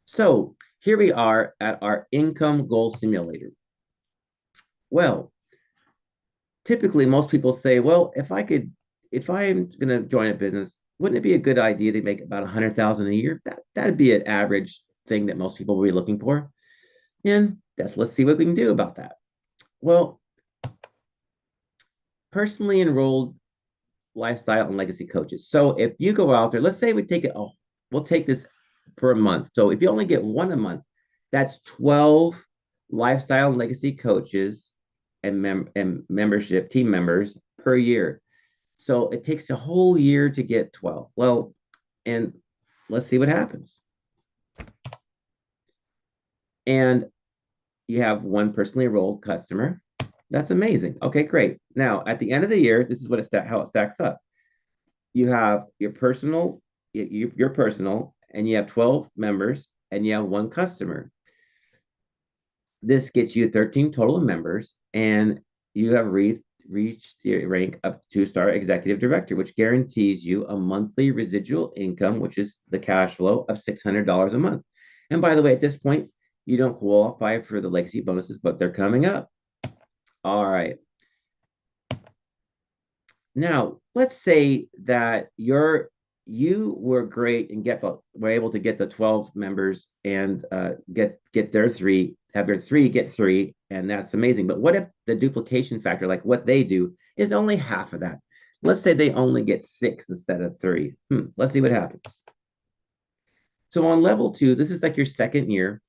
So here we are at our income goal simulator. Well, typically most people say, well, if I'm going to join a business, wouldn't it be a good idea to make about 100,000 a year? That'd be an average thing that most people will be looking for. And let's see what we can do about that. Well, personally enrolled lifestyle and legacy coaches. So if you go out there, let's say we'll take this per month. So if you only get one a month, that's 12 lifestyle and legacy coaches and membership team members per year. So it takes a whole year to get 12. Well, and let's see what happens. And you have one personally enrolled customer. That's amazing. Okay, great. Now, at the end of the year, this is how it stacks up. You have your personal, and you have 12 members, and you have one customer. This gets you 13 total members, and you have reached the rank of 2-star executive director, which guarantees you a monthly residual income, which is the cash flow of $600 a month. And by the way, at this point, you don't qualify for the legacy bonuses, but they're coming up. All right. Now, let's say that you were great and were able to get the 12 members and get their three, have their three get three, and that's amazing. But what if the duplication factor, like what they do, is only half of that? Let's say they only get 6 instead of 3. Let's see what happens. So on level 2, this is like your second year.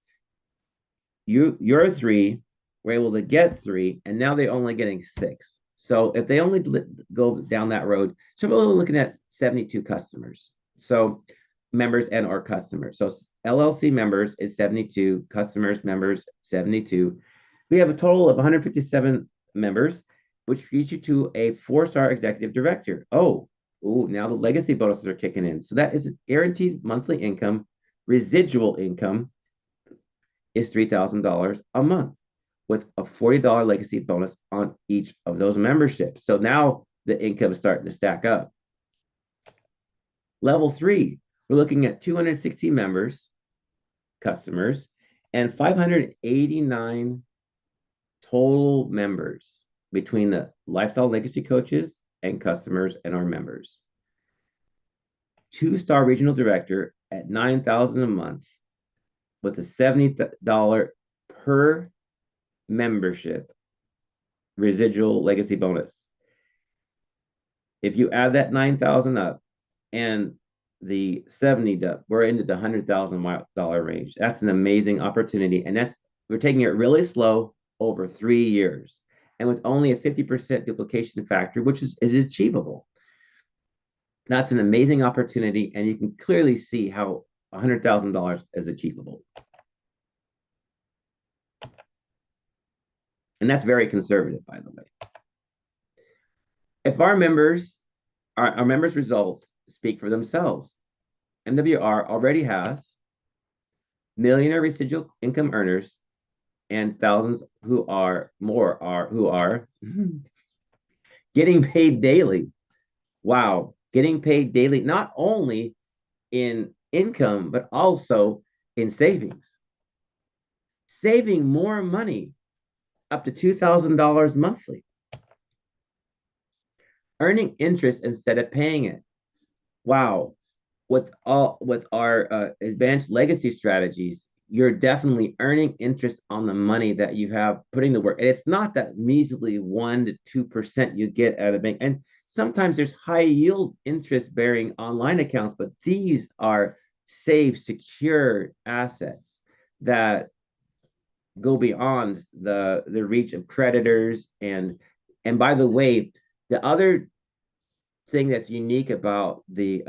Your 3 were able to get 3, and now they're only getting 6. So if they only go down that road, so we're looking at 72 customers. So members and or customers. So LLC members is 72, customers, members, 72. We have a total of 157 members, which leads you to a 4-star executive director. Now the legacy bonuses are kicking in. So that is guaranteed monthly income. Residual income is $3,000 a month, with a $40 legacy bonus on each of those memberships. So now the income is starting to stack up. Level 3, we're looking at 260 members, customers, and 589 total members between the lifestyle legacy coaches and customers and our members. 2-star regional director at $9,000 a month with a $70 per membership residual legacy bonus. If you add that 9,000 up and the 70 up, we're into the $100,000 range. That's an amazing opportunity, and we're taking it really slow over 3 years, and with only a 50% duplication factor, which is achievable. That's an amazing opportunity, and you can clearly see how $100,000 is achievable. And that's very conservative, by the way. If our members' results speak for themselves, MWR already has millionaire residual income earners and thousands who are getting paid daily. Wow, getting paid daily, not only in income, but also in savings. Saving more money, up to $2,000 monthly. Earning interest instead of paying it. Wow. With our advanced legacy strategies, you're definitely earning interest on the money that you have putting the work. And it's not that measly 1 to 2% you get at a bank. And sometimes there's high yield interest bearing online accounts, but these are safe, secure assets that go beyond the reach of creditors. And by the way, the other thing that's unique about the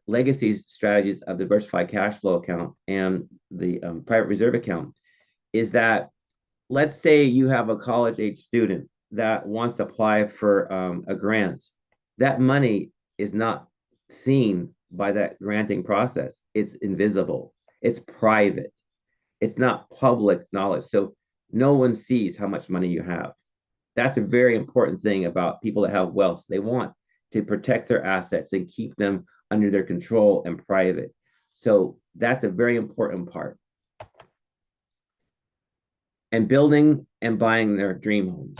legacy strategies of the diversified cash flow account and the private reserve account is that, let's say you have a college age student that wants to apply for a grant. That money is not seen by that granting process. It's invisible, it's private, it's not public knowledge. So no one sees how much money you have. That's a very important thing about people that have wealth. They want to protect their assets and keep them under their control and private. So that's a very important part. And building and buying their dream homes,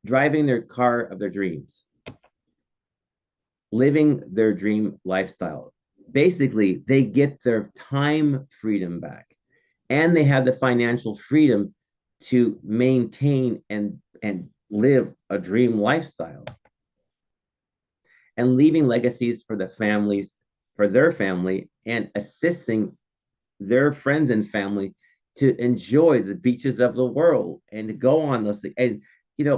driving their car of their dreams, living their dream lifestyle. Basically, they get their time freedom back and they have the financial freedom to maintain and live a dream lifestyle, and leaving legacies for the families, for their family, and assisting their friends and family to enjoy the beaches of the world and to go on those things. And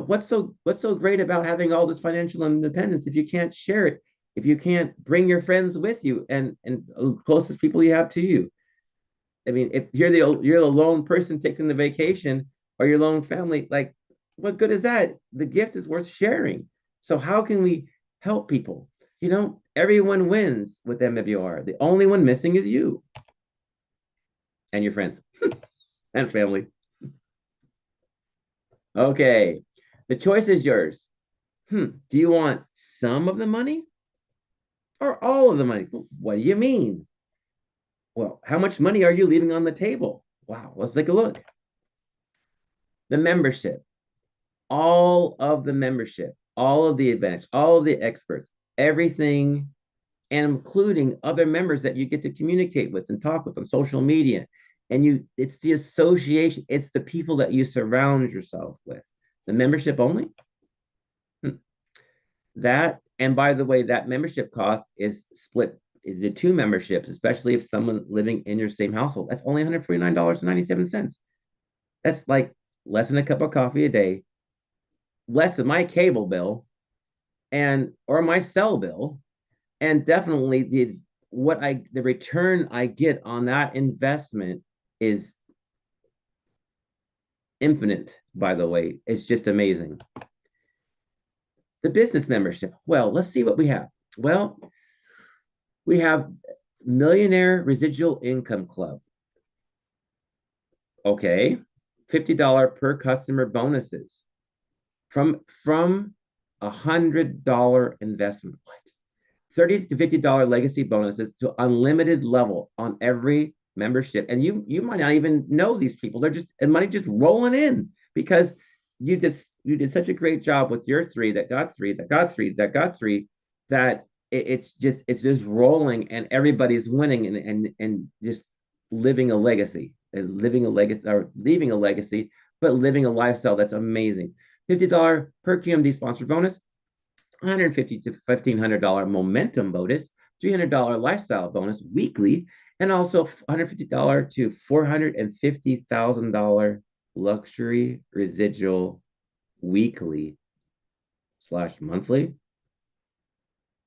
what's so great about having all this financial independence if you can't share it, if you can't bring your friends with you and closest people you have to you. I mean, if you're the lone person taking the vacation or your lone family, like what good is that? The gift is worth sharing. So how can we help people? Everyone wins with MWR. The only one missing is you and your friends and family. Okay, the choice is yours. Do you want some of the money or all of the money? What do you mean? Well, how much money are you leaving on the table? Wow, let's take a look. The membership, all of the membership, all of the advantage, all of the experts, everything, and including other members that you get to communicate with and talk with on social media. And it's the association, it's the people that you surround yourself with. The membership only. That, and by the way, that membership cost is split into two memberships, especially if someone living in your same household. That's only $149.97. That's like less than a cup of coffee a day, less than my cable bill and or my cell bill, and definitely the return I get on that investment is infinite. By the way, it's just amazing. The business membership, well, let's see what we have. Well, we have Millionaire Residual Income Club. Okay, $50 per customer bonuses from $100 investment. What? $30 to $50 legacy bonuses to unlimited level on every membership. And you might not even know these people. They're just, and money just rolling in because you did such a great job with your three that got three, that got three, that got three, that it's just rolling and everybody's winning and just living a legacy, or leaving a legacy, but living a lifestyle that's amazing. $50 per QMD sponsored bonus, $150 to $1,500 momentum bonus, $300 lifestyle bonus weekly, and also $150 to $450,000 luxury residual weekly / monthly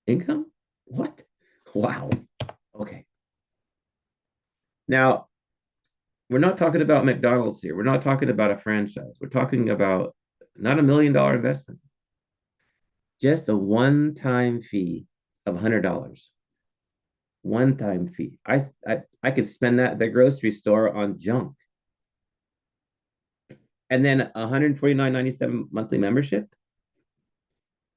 income. What? Wow. Okay. Now, we're not talking about McDonald's here. We're not talking about a franchise. We're talking about not $1 million investment, just a one-time fee of $100. One-time fee. I could spend that at the grocery store on junk. And then $149.97 monthly membership.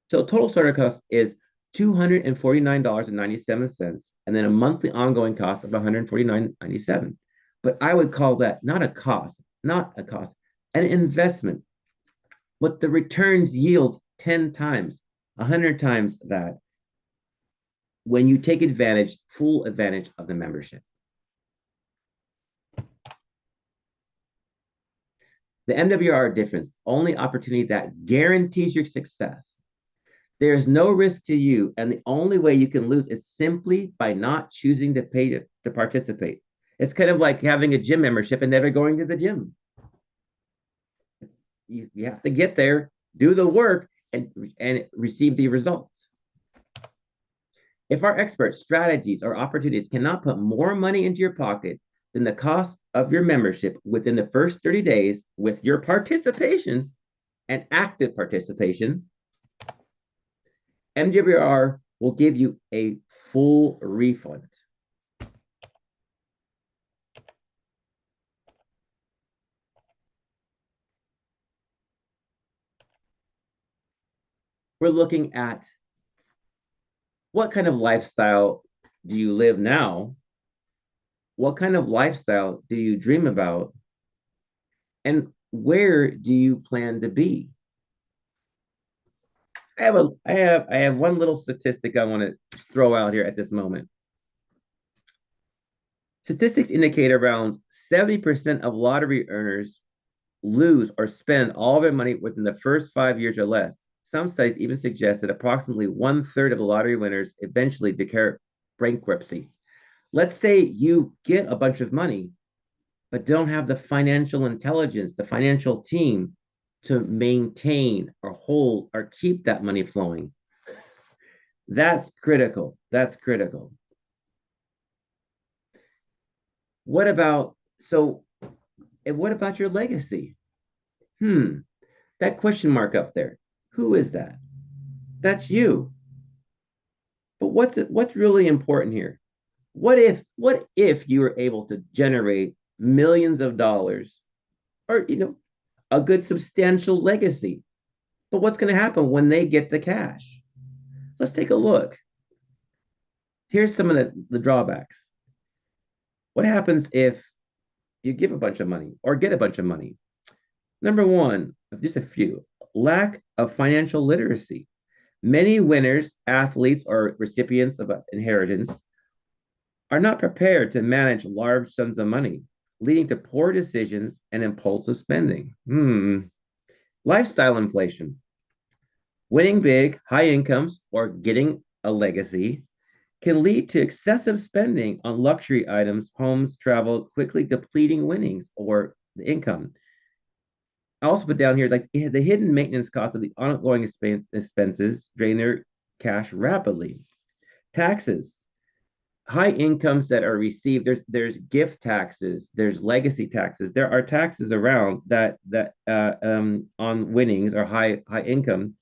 So total starter cost is $249.97, and then a monthly ongoing cost of $149.97. But I would call that not a cost, an investment. What the returns yield 10 times, 100 times that when you take full advantage of the membership. The MWR difference, only opportunity that guarantees your success. There is no risk to you, and the only way you can lose is simply by not choosing to pay to participate. It's kind of like having a gym membership and never going to the gym. You have to get there, do the work, and receive the results. If our experts, strategies, or opportunities cannot put more money into your pocket than the cost of your membership within the first 30 days with your participation and active participation, MWR will give you a full refund. We're looking at what kind of lifestyle do you live now? What kind of lifestyle do you dream about? And where do you plan to be? I have one little statistic I want to throw out here at this moment. Statistics indicate around 70% of lottery earners lose or spend all their money within the first 5 years or less. Some studies even suggest that approximately one-third of the lottery winners eventually declare bankruptcy. Let's say you get a bunch of money, but don't have the financial intelligence, the financial team to maintain or hold or keep that money flowing. That's critical. That's critical. What about so what about your legacy? That question mark up there. Who is that? That's you. But what's really important here? What if you were able to generate millions of dollars or a good substantial legacy? But what's going to happen when they get the cash? Let's take a look. Here's some of the drawbacks. What happens if you give a bunch of money or get a bunch of money? Number one, just a few, lack of financial literacy. Many winners, athletes, or recipients of inheritance are not prepared to manage large sums of money, leading to poor decisions and impulsive spending. Lifestyle inflation. Winning big, high incomes, or getting a legacy can lead to excessive spending on luxury items, homes, travel, quickly depleting winnings or the income. I also put down here like the hidden maintenance cost of the ongoing expenses drain their cash rapidly. Taxes, high incomes that are received. There's gift taxes, there's legacy taxes. There are taxes around that on winnings or high income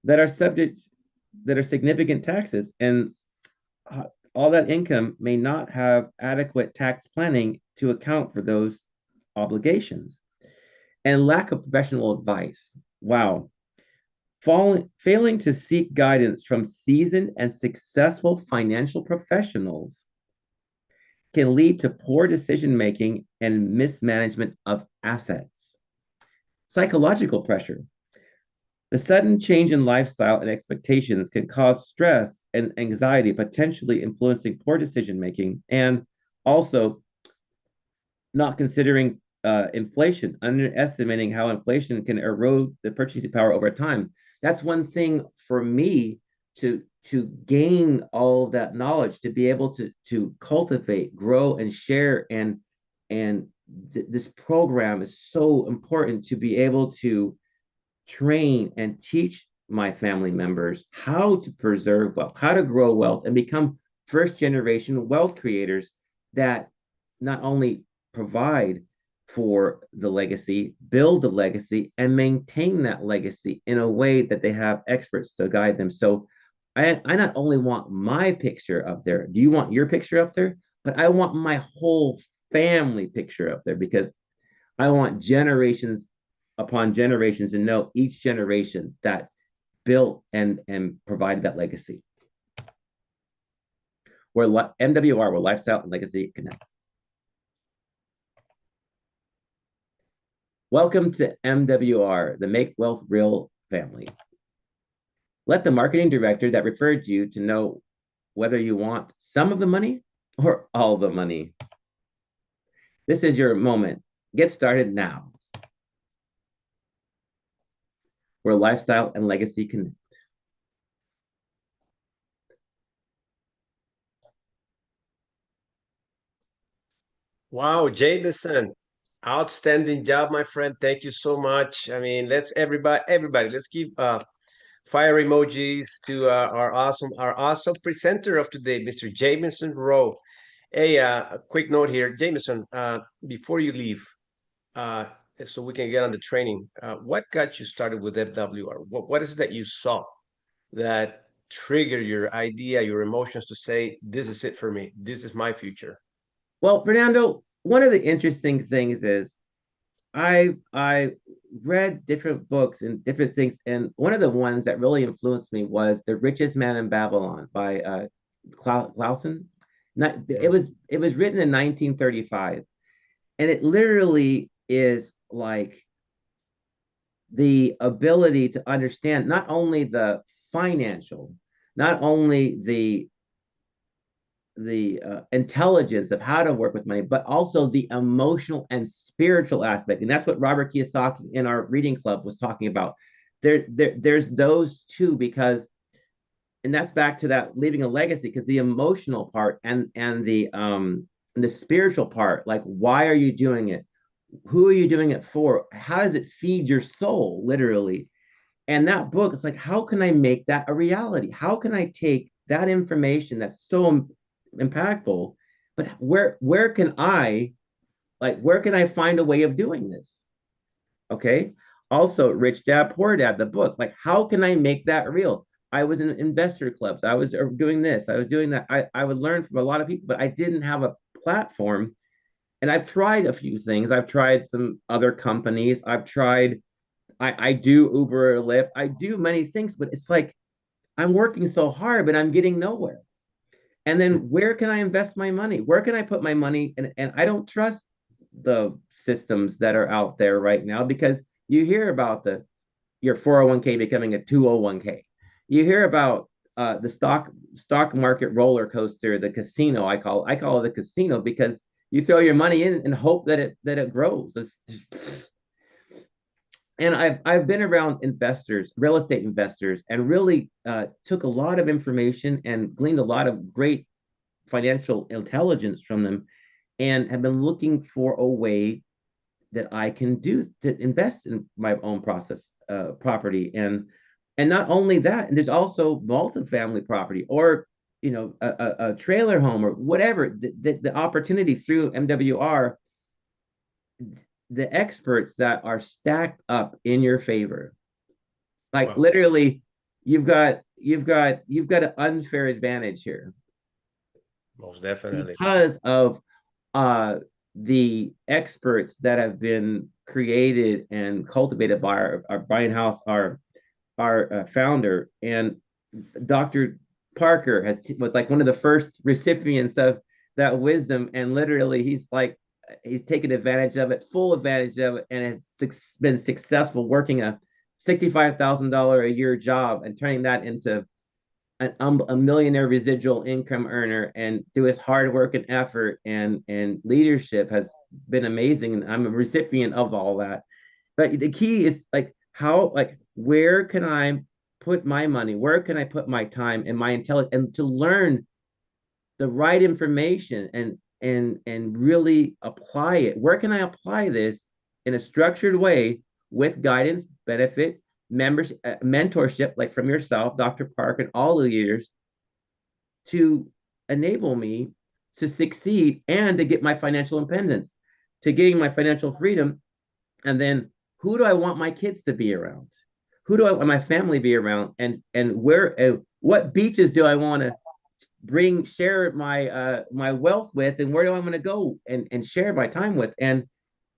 that are subject that are significant taxes, and all that income may not have adequate tax planning to account for those obligations. And lack of professional advice. Wow. Failing to seek guidance from seasoned and successful financial professionals can lead to poor decision making and mismanagement of assets. Psychological pressure. The sudden change in lifestyle and expectations can cause stress and anxiety, potentially influencing poor decision making, and also not considering inflation, underestimating how inflation can erode the purchasing power over time. That's one thing for me to gain all of that knowledge, to be able to cultivate, grow, and share. And this program is so important to be able to train and teach my family members how to preserve wealth, how to grow wealth, and become first generation wealth creators that not only provide for the legacy, build the legacy, and maintain that legacy in a way that they have experts to guide them. So I not only want my picture up there, do you want your picture up there? But I want my whole family picture up there because I want generations upon generations to know each generation that built and provided that legacy. Where MWR, where lifestyle and legacy connect. Welcome to MWR, the Make Wealth Real family. Let the marketing director that referred you to know whether you want some of the money or all the money. This is your moment. Get started now. where lifestyle and legacy connect. Wow, Jameson, outstanding job, my friend. Thank you so much. I mean, let's everybody, let's give fire emojis to our awesome presenter of today, Mr. Jameson Rowe. Hey, a quick note here, Jameson. Before you leave, uh, so we can get on the training. What got you started with FWR? What is it that you saw that triggered your idea, your emotions to say, "This is it for me. This is my future." Well, Fernando, one of the interesting things is I read different books and different things, and one of the ones that really influenced me was The Richest Man in Babylon by Clausen. Not, Mhm. it was written in 1935, and it literally is like the ability to understand not only the financial, not only the intelligence of how to work with money, but also the emotional and spiritual aspect. And that's what Robert Kiyosaki in our reading club was talking about. There's those two because, and that's back to that leaving a legacy because the emotional part and the spiritual part, like why are you doing it? Who are you doing it for? How does it feed your soul, literally? And that book, it's like, how can I make that a reality? How can I take that information that's so impactful, but where can I where can I find a way of doing this? Okay. Also, Rich Dad Poor Dad, the book, like how can I make that real? I was in investor clubs. I was doing this. I was doing that. I would learn from a lot of people, but I didn't have a platform. And I've tried a few things. I've tried some other companies. I do Uber or Lyft. I do many things, but it's like I'm working so hard, but I'm getting nowhere. And then where can I invest my money? Where can I put my money? And I don't trust the systems that are out there right now because you hear about the your 401k becoming a 201k. You hear about the stock market roller coaster, the casino. I call it a casino because you throw your money in and hope that it grows. And I've been around investors, real estate investors, and really took a lot of information and gleaned a lot of great financial intelligence from them, and have been looking for a way that I can do to invest in my own process property, and not only that, there's also multifamily property or a trailer home or whatever the opportunity through MWR, the experts that are stacked up in your favor. Like Wow, literally, you've got an unfair advantage here most definitely. because of uh the experts that have been created and cultivated by our Brian House, our founder, and Dr. Parker was like one of the first recipients of that wisdom, and literally he's taken advantage of it, full advantage of it, and has been successful working a $65,000 a year job and turning that into a millionaire residual income earner, and through his hard work and effort and leadership has been amazing. And I'm a recipient of all that. But the key is like how like where can I put my money? Where can I put my time and my intelligence and to learn the right information and really apply it? Where can I apply this in a structured way with guidance, benefit, membership, mentorship, like from yourself, Dr. Park, and all the leaders to enable me to succeed and to get my financial independence, to getting my financial freedom. And then who do I want my kids to be around? Who do I want my family to be around? And where what beaches do I want to share my wealth with, and where do I want to go and share my time with? And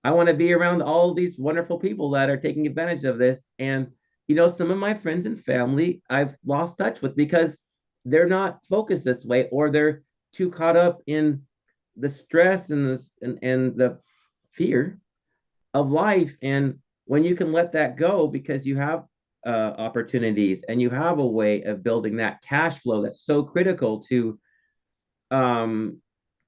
I want to be around all these wonderful people that are taking advantage of this. And some of my friends and family I've lost touch with because they're not focused this way, or they're too caught up in the stress and the fear of life. And when you can let that go because you have opportunities and you have a way of building that cash flow that's so critical um,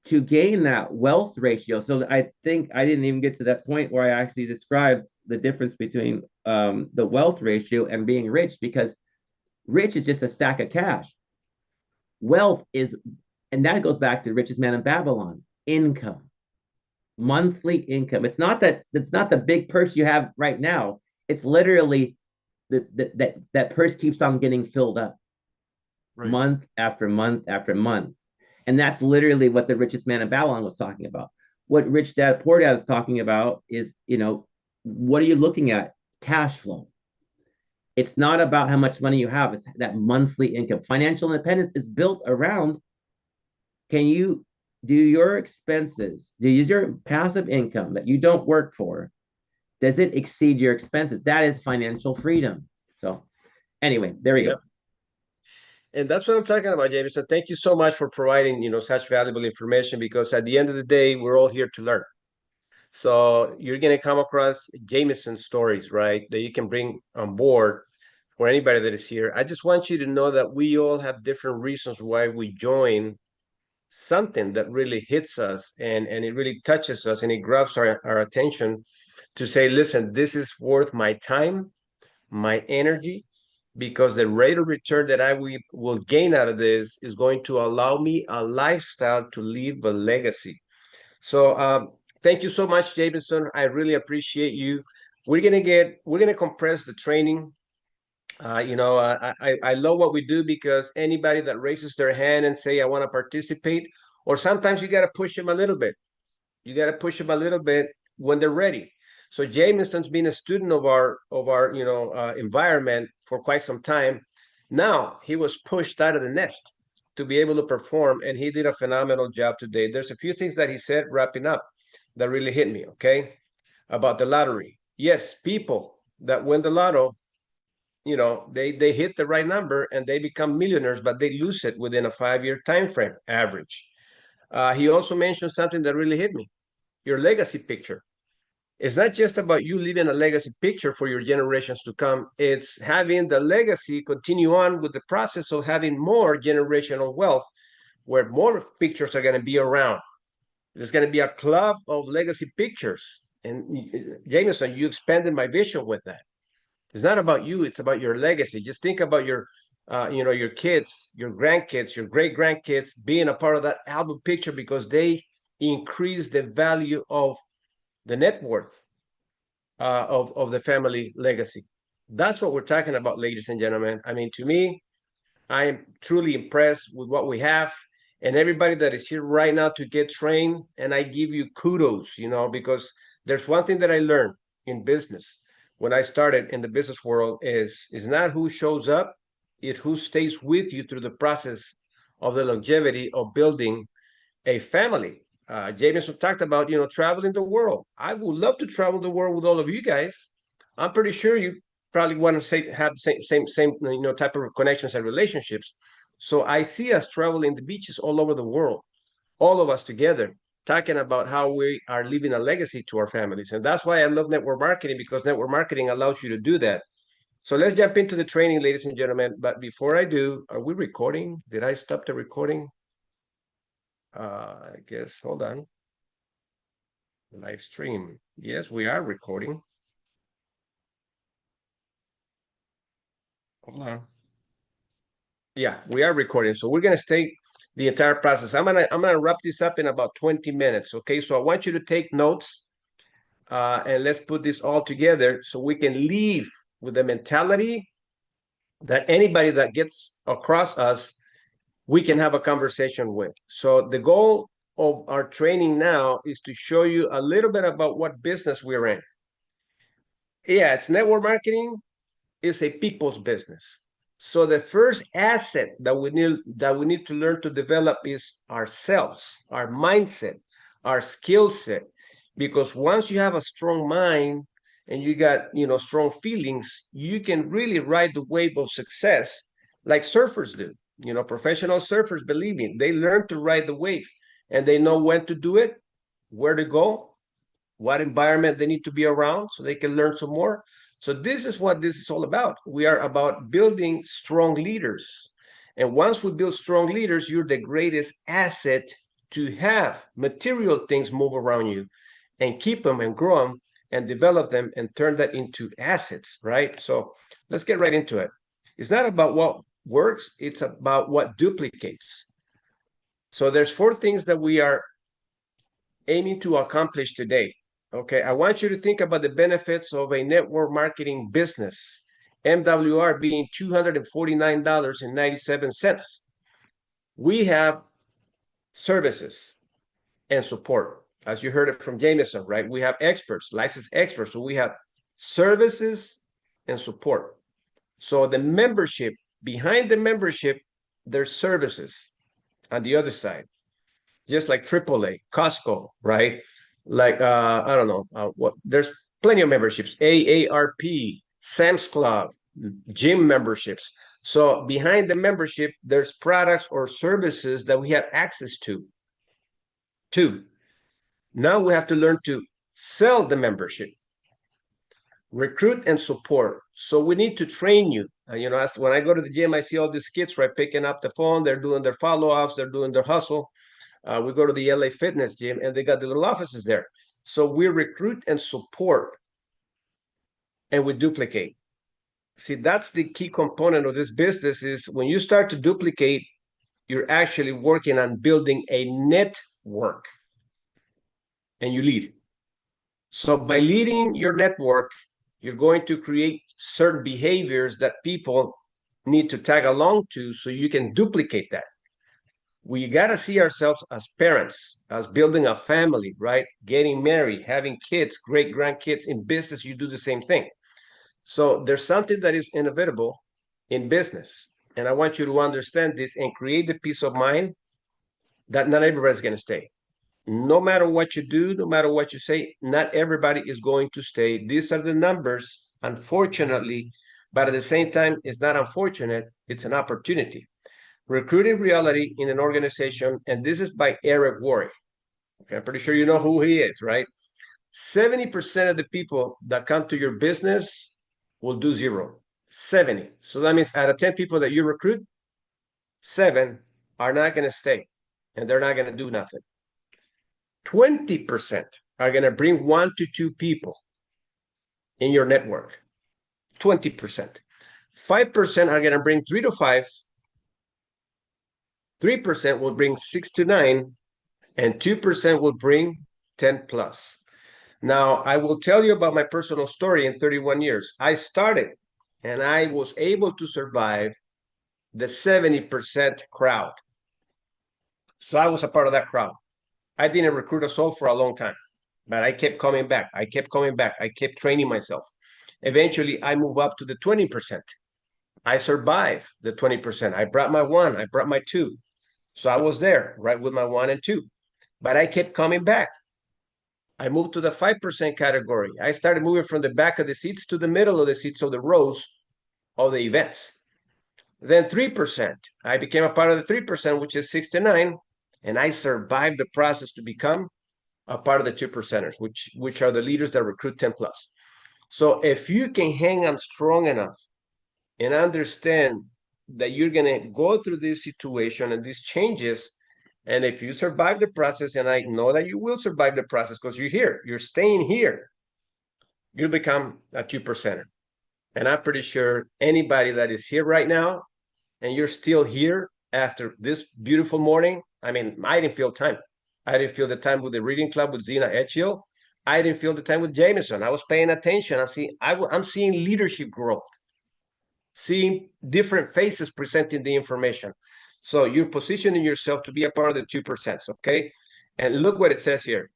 to gain that wealth ratio. So I think I didn't even get to that point where I actually described the difference between the wealth ratio and being rich, because rich is just a stack of cash. Wealth is, and that goes back to the richest man in Babylon, income, monthly income. It's not the big purse you have right now. It's literally that purse keeps on getting filled up, right, month after month after month. And that's literally what the richest man in Babylon was talking about. What Rich Dad Poor Dad is talking about is, what are you looking at? Cash flow. It's not about how much money you have, it's that monthly income. Financial independence is built around, can you do your expenses, do you use your passive income that you don't work for, does it exceed your expenses? That is financial freedom. So anyway, there we go. And that's what I'm talking about, Jameson. Thank you so much for providing, such valuable information, because at the end of the day, we're all here to learn. So you're going to come across Jameson stories, right, that you can bring on board for anybody that is here. I just want you to know that we all have different reasons why we join something that really hits us and it really touches us and it grabs our attention to say, listen, this is worth my time, my energy, because the rate of return that I will gain out of this is going to allow me a lifestyle to leave a legacy. So thank you so much, Jameson. I really appreciate you. We're gonna compress the training. I love what we do, because anybody that raises their hand and say, I want to participate, or sometimes you got to push them a little bit. You got to push them a little bit when they're ready. So Jameson's been a student of our environment for quite some time. Now he was pushed out of the nest to be able to perform, and he did a phenomenal job today. There's a few things that he said wrapping up that really hit me, okay? About the lottery. Yes, people that win the lotto, they hit the right number and they become millionaires, but they lose it within a 5-year time frame average. He also mentioned something that really hit me: your legacy picture. It's not just about you leaving a legacy picture for your generations to come. It's having the legacy continue on with the process of having more generational wealth, where more pictures are going to be around. There's going to be a club of legacy pictures. And Jameson, you expanded my vision with that. It's not about you, it's about your legacy. Just think about your kids, your grandkids, your great grandkids being a part of that album picture, because they increase the value of the net worth of the family legacy. That's what we're talking about, ladies and gentlemen. I mean, to me, I am truly impressed with what we have, and everybody that is here right now to get trained. And I give you kudos, because there's one thing that I learned in business when I started in the business world is not who shows up, it's who stays with you through the process of the longevity of building a family. Jameson talked about, traveling the world. I would love to travel the world with all of you guys. I'm pretty sure you probably want to have the same type of connections and relationships. So I see us traveling the beaches all over the world, all of us together, talking about how we are leaving a legacy to our families. And that's why I love network marketing, because network marketing allows you to do that. So let's jump into the training, ladies and gentlemen. But before I do, are we recording? Did I stop the recording? I guess, hold on. Live stream. Yes, we are recording. Hold on. Yeah, we are recording. So we're gonna stay the entire process. I'm gonna wrap this up in about 20 minutes. Okay, so I want you to take notes, and let's put this all together so we can leave with the mentality that anybody that gets across us, we can have a conversation with. So the goal of our training now is to show you a little bit about what business we're in. Yeah, it's network marketing. It's a people's business. So the first asset that we need to learn to develop is ourselves, our mindset, our skill set. Because once you have a strong mind and you got strong feelings, you can really ride the wave of success like surfers do. Professional surfers, believe me, they learn to ride the wave, and they know when to do it, where to go, what environment they need to be around so they can learn some more. So this is what this is all about. We are about building strong leaders. And once we build strong leaders, you're the greatest asset to have material things move around you and keep them and grow them, and develop them and turn that into assets, right? So let's get right into it. It's not about what works, it's about what duplicates. So there's 4 things that we are aiming to accomplish today. Okay, I want you to think about the benefits of a network marketing business. MWR being $249.97. We have services and support. As you heard it from Jameson, right? We have experts, licensed experts. So we have services and support. So the membership, behind the membership, there's services on the other side, just like AAA, Costco, right? Like I don't know what. There's plenty of memberships, AARP, Sam's Club, gym memberships. So behind the membership, there's products or services that we have access to. 2, now we have to learn to sell the membership, recruit and support. So we need to train you. You know, as when I go to the gym, I see all these kids, right, picking up the phone. They're doing their follow-ups. They're doing their hustle. We go to the LA Fitness gym, and they got the little offices there. So we recruit and support, and we duplicate. See, that's the key component of this business is when you start to duplicate, you're actually working on building a network, and you lead. So by leading your network, you're going to create certain behaviors that people need to tag along to so you can duplicate that. We got to see ourselves as parents, as building a family, right? Getting married, having kids, great grandkids. In business, you do the same thing. So there's something that is inevitable in business. And I want you to understand this and create the peace of mind that not everybody's going to stay. No matter what you do, no matter what you say, not everybody is going to stay. These are the numbers, unfortunately, but at the same time, it's not unfortunate, it's an opportunity. Recruiting Reality in an Organization, and this is by Eric Worre. Okay, I'm pretty sure you know who he is, right? 70% of the people that come to your business will do 0. 70. So that means out of 10 people that you recruit, 7 are not going to stay, and they're not going to do nothing. 20% are going to bring 1 to 2 people in your network. 20%. 5% are going to bring 3 to 5. 3% will bring 6 to 9, and 2% will bring 10 plus. Now, I will tell you about my personal story in 31 years. I started and I was able to survive the 70% crowd. So I was a part of that crowd. I didn't recruit a soul for a long time, but I kept coming back. I kept coming back. I kept training myself. Eventually, I moved up to the 20%. I survived the 20%. I brought my 1, I brought my 2. So I was there, right, with my 1 and 2. But I kept coming back. I moved to the 5% category. I started moving from the back of the seats to the middle of the seats of the rows of the events. Then 3%. I became a part of the 3%, which is 6 to 9, and I survived the process to become a part of the 2%ers, which are the leaders that recruit 10 plus. So if you can hang on strong enough and understand that you're going to go through this situation and these changes, and if you survive the process, and I know that you will survive the process because you're here, you're staying here, you'll become a 2%er. And I'm pretty sure anybody that is here right now and you're still here after this beautiful morning, I mean, I didn't feel time. I didn't feel the time with the reading club with Zena Etchiel. I didn't feel the time with Jameson. I was paying attention. I'm seeing leadership growth, seeing different faces presenting the information. So you're positioning yourself to be a part of the 2%, okay? And look what it says here.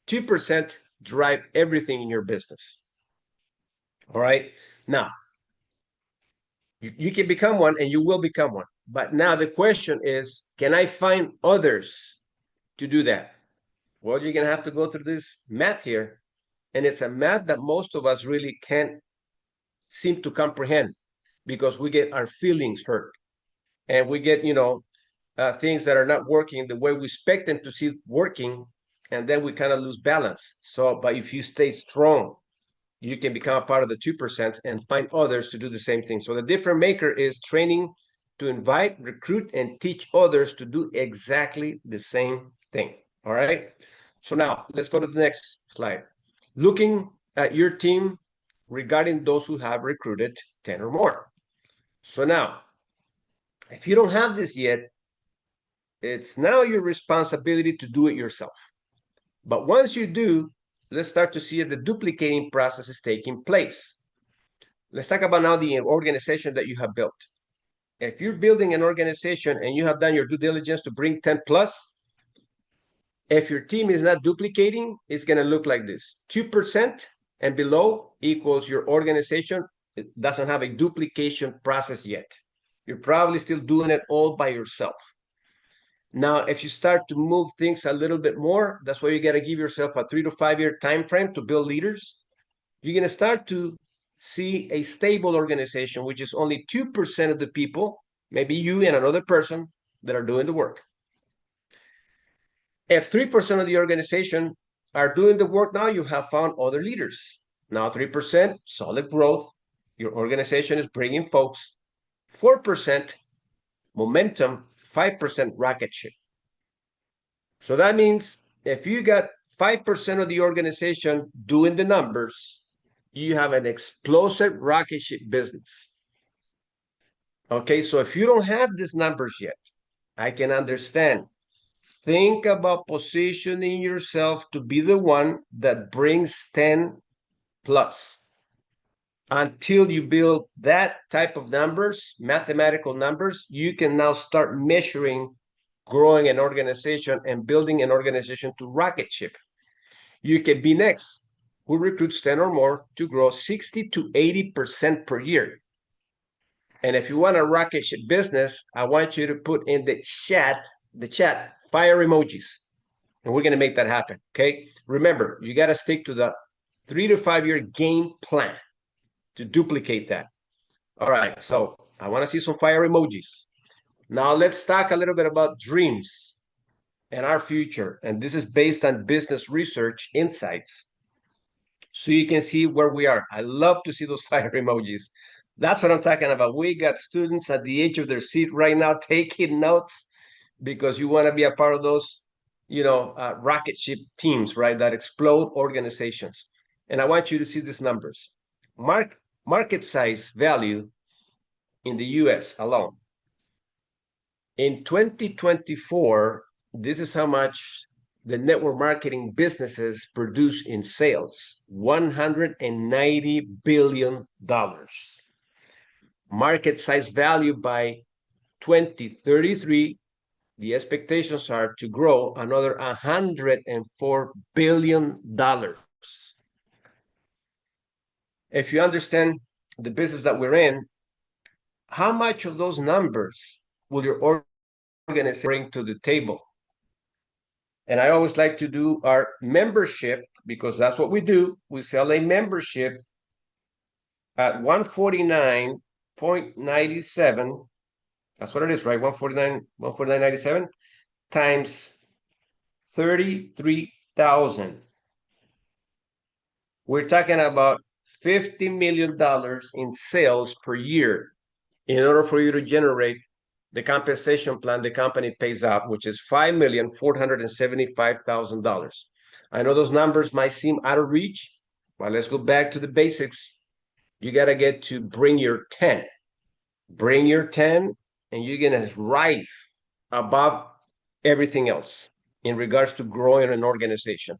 2% drive everything in your business. All right? Now, you can become one and you will become one. But now the question is, can I find others to do that? Well, you're going to have to go through this math here. And it's a math that most of us really can't seem to comprehend because we get our feelings hurt. And we get, things that are not working the way we expect them to see working, and then we kind of lose balance. So, but if you stay strong, you can become a part of the 2% and find others to do the same thing. So the difference maker is training to invite, recruit, and teach others to do exactly the same thing. All right. So now let's go to the next slide. looking at your team regarding those who have recruited 10 or more. So now, if you don't have this yet, it's now your responsibility to do it yourself. But once you do, let's start to see if the duplicating process is taking place. Let's talk about now the organization that you have built. If you're building an organization and you have done your due diligence to bring 10 plus, if your team is not duplicating, it's going to look like this. 2% and below equals your organization. It doesn't have a duplication process yet. You're probably still doing it all by yourself. Now, if you start to move things a little bit more, that's why you got to give yourself a 3 to 5 year time frame to build leaders. You're going to start to see a stable organization, which is only 2% of the people, maybe you and another person, that are doing the work. If 3% of the organization are doing the work now, you have found other leaders. Now 3%, solid growth. Your organization is bringing folks. 4%, momentum. 5% rocket ship. So that means if you got 5% of the organization doing the numbers, you have an explosive rocket ship business. Okay, so if you don't have these numbers yet, I can understand. Think about positioning yourself to be the one that brings 10 plus. Until you build that type of numbers, mathematical numbers, you can now start measuring growing an organization and building an organization to rocket ship. You can be next, who recruits 10 or more to grow 60 to 80% per year. And if you want a rocket ship business, I want you to put in the chat, fire emojis. And we're going to make that happen. Okay. Remember, you got to stick to the 3 to 5 year game plan to duplicate that. All right. So I want to see some fire emojis. Now let's talk a little bit about dreams and our future. And this is based on business research insights. So you can see where we are. I love to see those fire emojis. That's what I'm talking about. We got students at the edge of their seat right now taking notes because you want to be a part of those, rocket ship teams, right? That explode organizations. And I want you to see these numbers. Market size value in the US alone. In 2024, this is how much the network marketing businesses produce in sales, $190 billion. Market size value by 2033, the expectations are to grow another $104 billion. If you understand the business that we're in, how much of those numbers will your organization bring to the table? And I always like to do our membership, because that's what we do. We sell a membership at 149.97. That's what it is, right? 149.97 times 33,000. We're talking about $50 million in sales per year in order for you to generate the compensation plan the company pays out, which is $5,475,000. I know those numbers might seem out of reach, but let's go back to the basics. You got to get to bring your 10. Bring your 10, and you're going to rise above everything else in regards to growing an organization.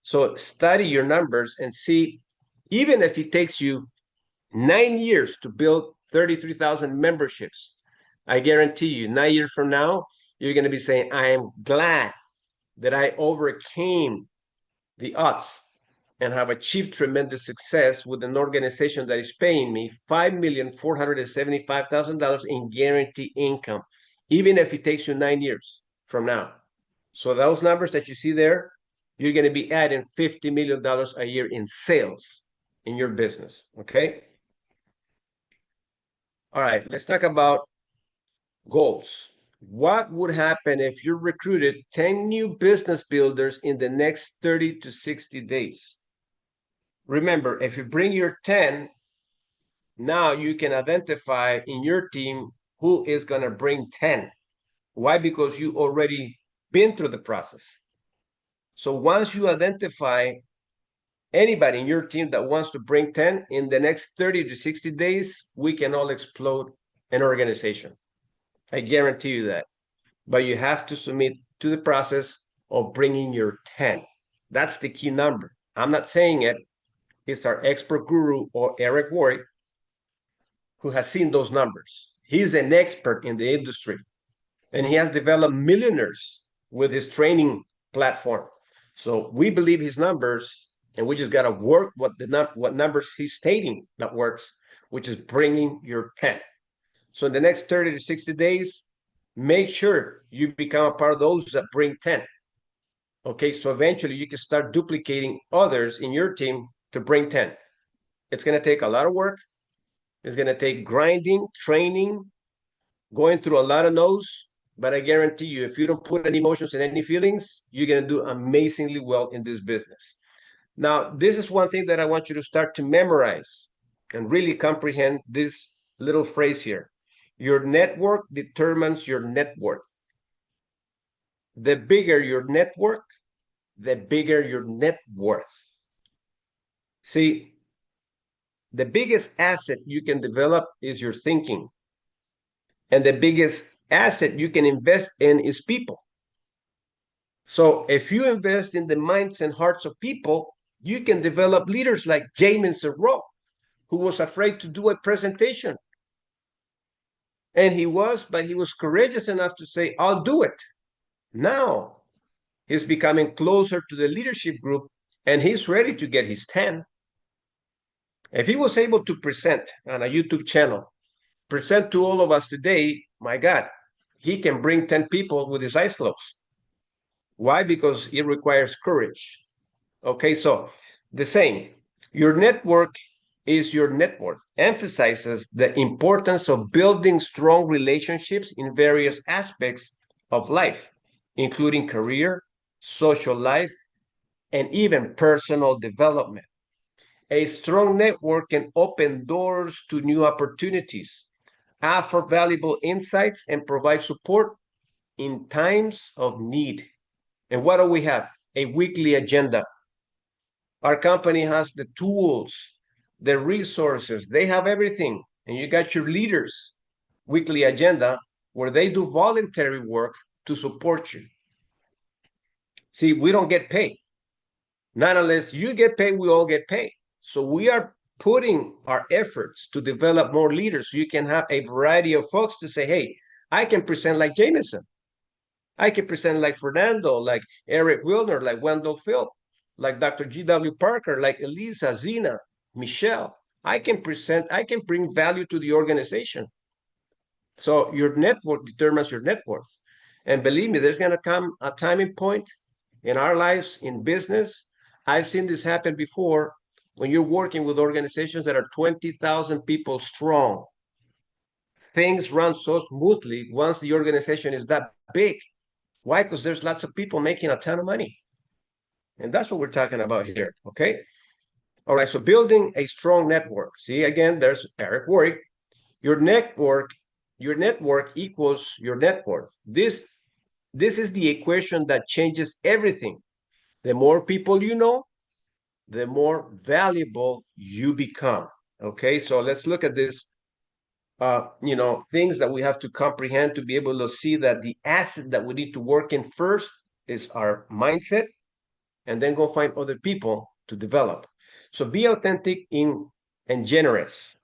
So study your numbers and see, even if it takes you 9 years to build 33,000 memberships, I guarantee you 9 years from now, you're going to be saying, I am glad that I overcame the odds and have achieved tremendous success with an organization that is paying me $5,475,000 in guaranteed income, even if it takes you 9 years from now. So those numbers that you see there, you're going to be adding $50 million a year in sales in your business. Okay. All right. Let's talk about goals. What would happen if you recruited 10 new business builders in the next 30 to 60 days? Remember, if you bring your 10, now you can identify in your team who is going to bring 10. Why? Because you already been through the process. So once you identify anybody in your team that wants to bring 10, in the next 30 to 60 days, we can all explode an organization. I guarantee you that. But you have to submit to the process of bringing your 10. That's the key number. I'm not saying it. It's our expert guru, or Eric Worre, who has seen those numbers. He's an expert in the industry, and he has developed millionaires with his training platform. So we believe his numbers, and we just got to work what numbers he's stating that works, which is bringing your 10. So in the next 30 to 60 days, make sure you become a part of those that bring 10. Okay, so eventually you can start duplicating others in your team to bring 10. It's going to take a lot of work. It's going to take grinding, training, going through a lot of no's, but I guarantee you, if you don't put any emotions and any feelings, you're going to do amazingly well in this business. Now, this is one thing that I want you to start to memorize and really comprehend this little phrase here. Your network determines your net worth. The bigger your network, the bigger your net worth. See, the biggest asset you can develop is your thinking. And the biggest asset you can invest in is people. So if you invest in the minds and hearts of people, you can develop leaders like Jameson Rowe, who was afraid to do a presentation. And he was courageous enough to say, I'll do it. Now he's becoming closer to the leadership group, and he's ready to get his 10. If he was able to present on a YouTube channel, present to all of us today, my God, he can bring 10 people with his eyes closed. Why? Because it requires courage. Okay, so the same, your network is your net worth, emphasizes the importance of building strong relationships in various aspects of life, including career, social life, and even personal development. A strong network can open doors to new opportunities, offer valuable insights, and provide support in times of need. And what do we have? A weekly agenda. Our company has the tools, the resources, they have everything. And you got your leaders' weekly agenda where they do voluntary work to support you. See, we don't get paid. Not unless you get paid, we all get paid. So we are putting our efforts to develop more leaders so you can have a variety of folks to say, hey, I can present like Jameson. I can present like Fernando, like Eric Wilner, like Wendell Phil, like Dr. G.W. Parker, like Elisa, Zina, Michelle. I can present, I can bring value to the organization. So your network determines your net worth. And believe me, there's going to come a timing point in our lives, in business. I've seen this happen before when you're working with organizations that are 20,000 people strong. Things run so smoothly once the organization is that big. Why? Because there's lots of people making a ton of money. And that's what we're talking about here, okay? All right, so building a strong network. See, again, there's Eric Worre. Your network equals your net worth. This is the equation that changes everything. The more people you know, the more valuable you become. Okay, so let's look at this. Things that we have to comprehend to be able to see that the asset that we need to work in first is our mindset, and then go find other people to develop. So be authentic and generous.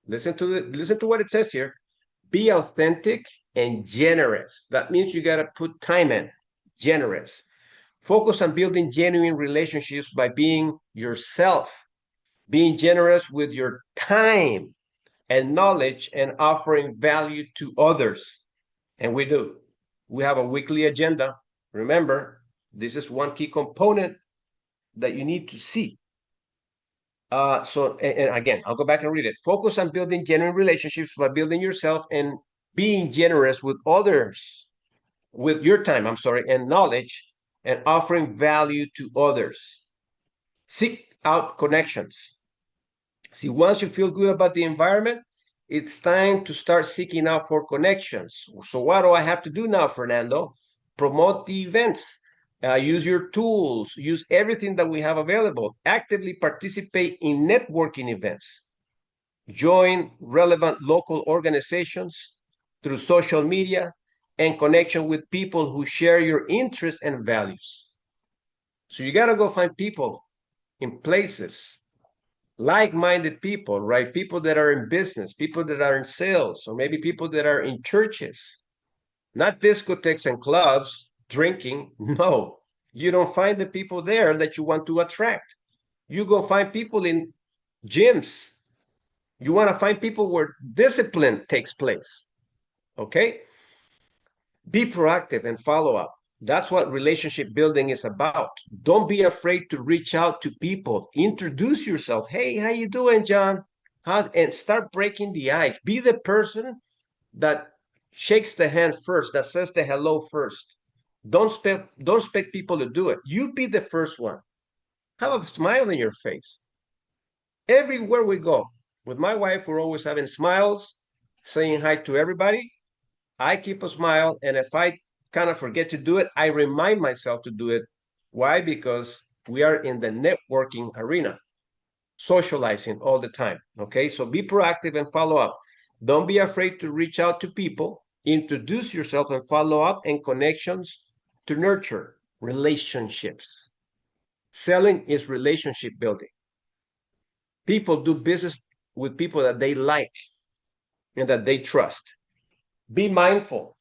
Listen to what it says here. Be authentic and generous. That means you got to put time in. Generous. Focus on building genuine relationships by being yourself, being generous with your time and knowledge, and offering value to others. And we do. We have a weekly agenda. Remember, this is one key component that you need to see. And again, I'll go back and read it. Focus on building genuine relationships by building yourself and being generous with others, with your time, and knowledge, and offering value to others. Seek out connections. See, once you feel good about the environment, it's time to start seeking out for connections. So what do I have to do now, Fernando? Promote the events. Use your tools, use everything that we have available. Actively participate in networking events. Join relevant local organizations through social media and connection with people who share your interests and values. So you got to go find people in places, like-minded people, right? People that are in business, people that are in sales, or maybe people that are in churches, not discotheques and clubs drinking. No, you don't find the people there that you want to attract. You go find people in gyms. You want to find people where discipline takes place. Okay? Be proactive and follow up. That's what relationship building is about. Don't be afraid to reach out to people. Introduce yourself. Hey, how you doing, John? And start breaking the ice. Be the person that shakes the hand first, that says the hello first. Don't expect people to do it. You be the first one. Have a smile on your face. Everywhere we go, with my wife, we're always having smiles, saying hi to everybody. I keep a smile, and if I kind of forget to do it, I remind myself to do it. Why? Because we are in the networking arena, socializing all the time. Okay, so be proactive and follow up. Don't be afraid to reach out to people, introduce yourself, and follow up and connections to nurture relationships. Selling is relationship building. People do business with people that they like and that they trust. Be mindful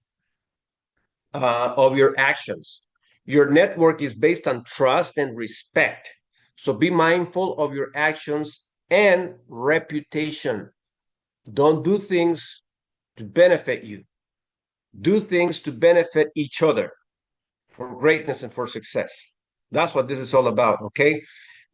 of your actions. Your network is based on trust and respect. So be mindful of your actions and reputation. Don't do things to benefit you. Do things to benefit each other for greatness and for success. That's what this is all about, okay?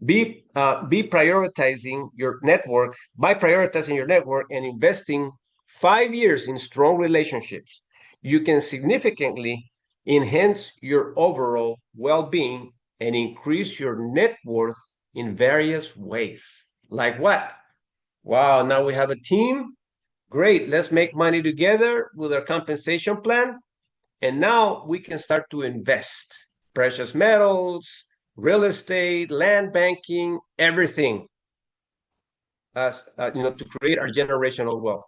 Be prioritizing your network. By prioritizing your network and investing 5 years in strong relationships, you can significantly enhance your overall well-being and increase your net worth in various ways. Like what? Wow, now we have a team. Great, let's make money together with our compensation plan. And now we can start to invest precious metals, real estate, land banking, everything as to create our generational wealth.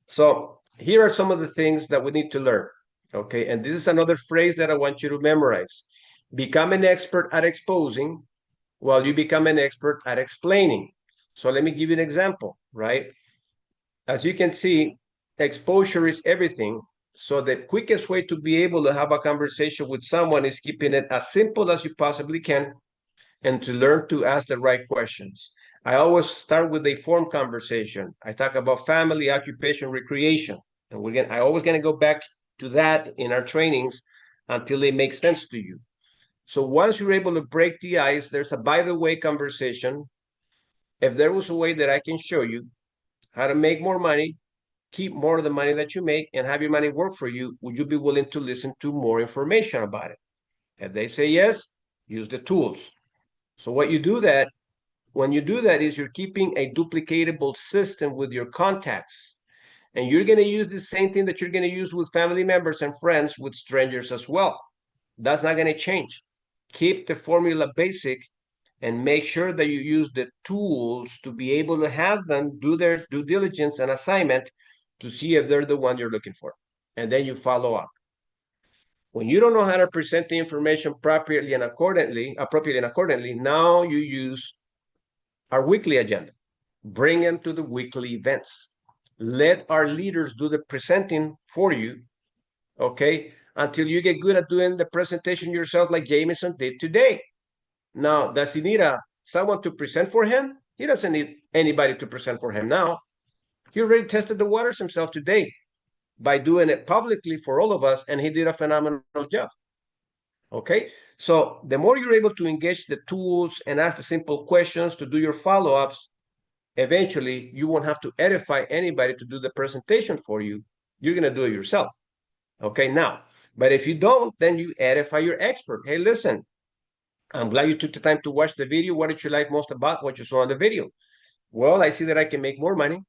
So here are some of the things that we need to learn. Okay, and this is another phrase that I want you to memorize. Become an expert at exposing while you become an expert at explaining. So let me give you an example, right? As you can see, exposure is everything. So the quickest way to be able to have a conversation with someone is keeping it as simple as you possibly can and to learn to ask the right questions. I always start with a form conversation. I talk about family, occupation, recreation. And I always gonna go back to that in our trainings until they make sense to you. So once you're able to break the ice, there's a by the way conversation. If there was a way that I can show you how to make more money, keep more of the money that you make, and have your money work for you, would you be willing to listen to more information about it? If they say yes, use the tools. So what you do that, when you do that is you're keeping a duplicatable system with your contacts. And you're going to use the same thing that you're going to use with family members and friends with strangers as well. That's not going to change. Keep the formula basic and make sure that you use the tools to be able to have them do their due diligence and assignment to see if they're the one you're looking for. And then you follow up. When you don't know how to present the information appropriately and accordingly, now you use our weekly agenda. Bring them to the weekly events. Let our leaders do the presenting for you, okay, until you get good at doing the presentation yourself like Jameson did today. Now, does he need someone to present for him? He doesn't need anybody to present for him now. He already tested the waters himself today by doing it publicly for all of us, and he did a phenomenal job. Okay, so the more you're able to engage the tools and ask the simple questions to do your follow-ups, eventually you won't have to edify anybody to do the presentation for you. You're going to do it yourself. Okay, now, but if you don't, then you edify your expert. Hey, listen, I'm glad you took the time to watch the video. What did you like most about what you saw in the video? Well, I see that I can make more money.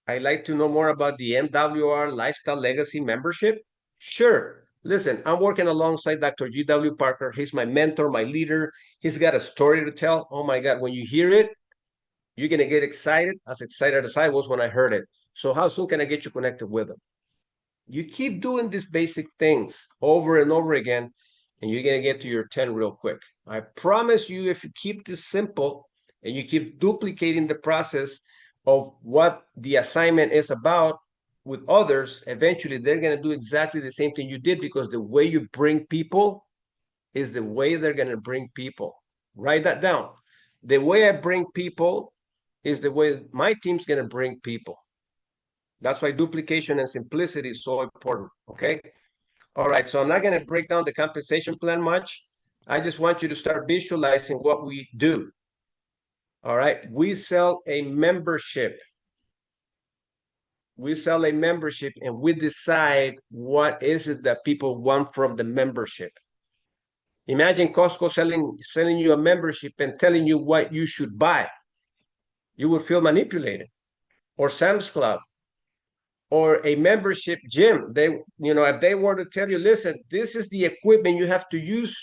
I'd like to know more about the MWR Lifestyle Legacy membership. Sure, Listen, I'm working alongside Dr. G.W. Parker. He's my mentor, my leader. He's got a story to tell. Oh my God, when you hear it, you're going to get excited as I was when I heard it. So how soon can I get you connected with him? You keep doing these basic things over and over again, and you're going to get to your 10 real quick. I promise you, if you keep this simple and you keep duplicating the process of what the assignment is about with others, eventually they're going to do exactly the same thing you did, because the way you bring people is the way they're going to bring people. Write that down. The way I bring people is the way my team's going to bring people. That's why duplication and simplicity is so important, okay? All right, so I'm not going to break down the compensation plan much. I just want you to start visualizing what we do. All right, we sell a membership. We sell a membership, and we decide what is it that people want from the membership. Imagine Costco selling you a membership and telling you what you should buy. You would feel manipulated. Or Sam's Club, or a membership gym. If they were to tell you, listen, this is the equipment you have to use,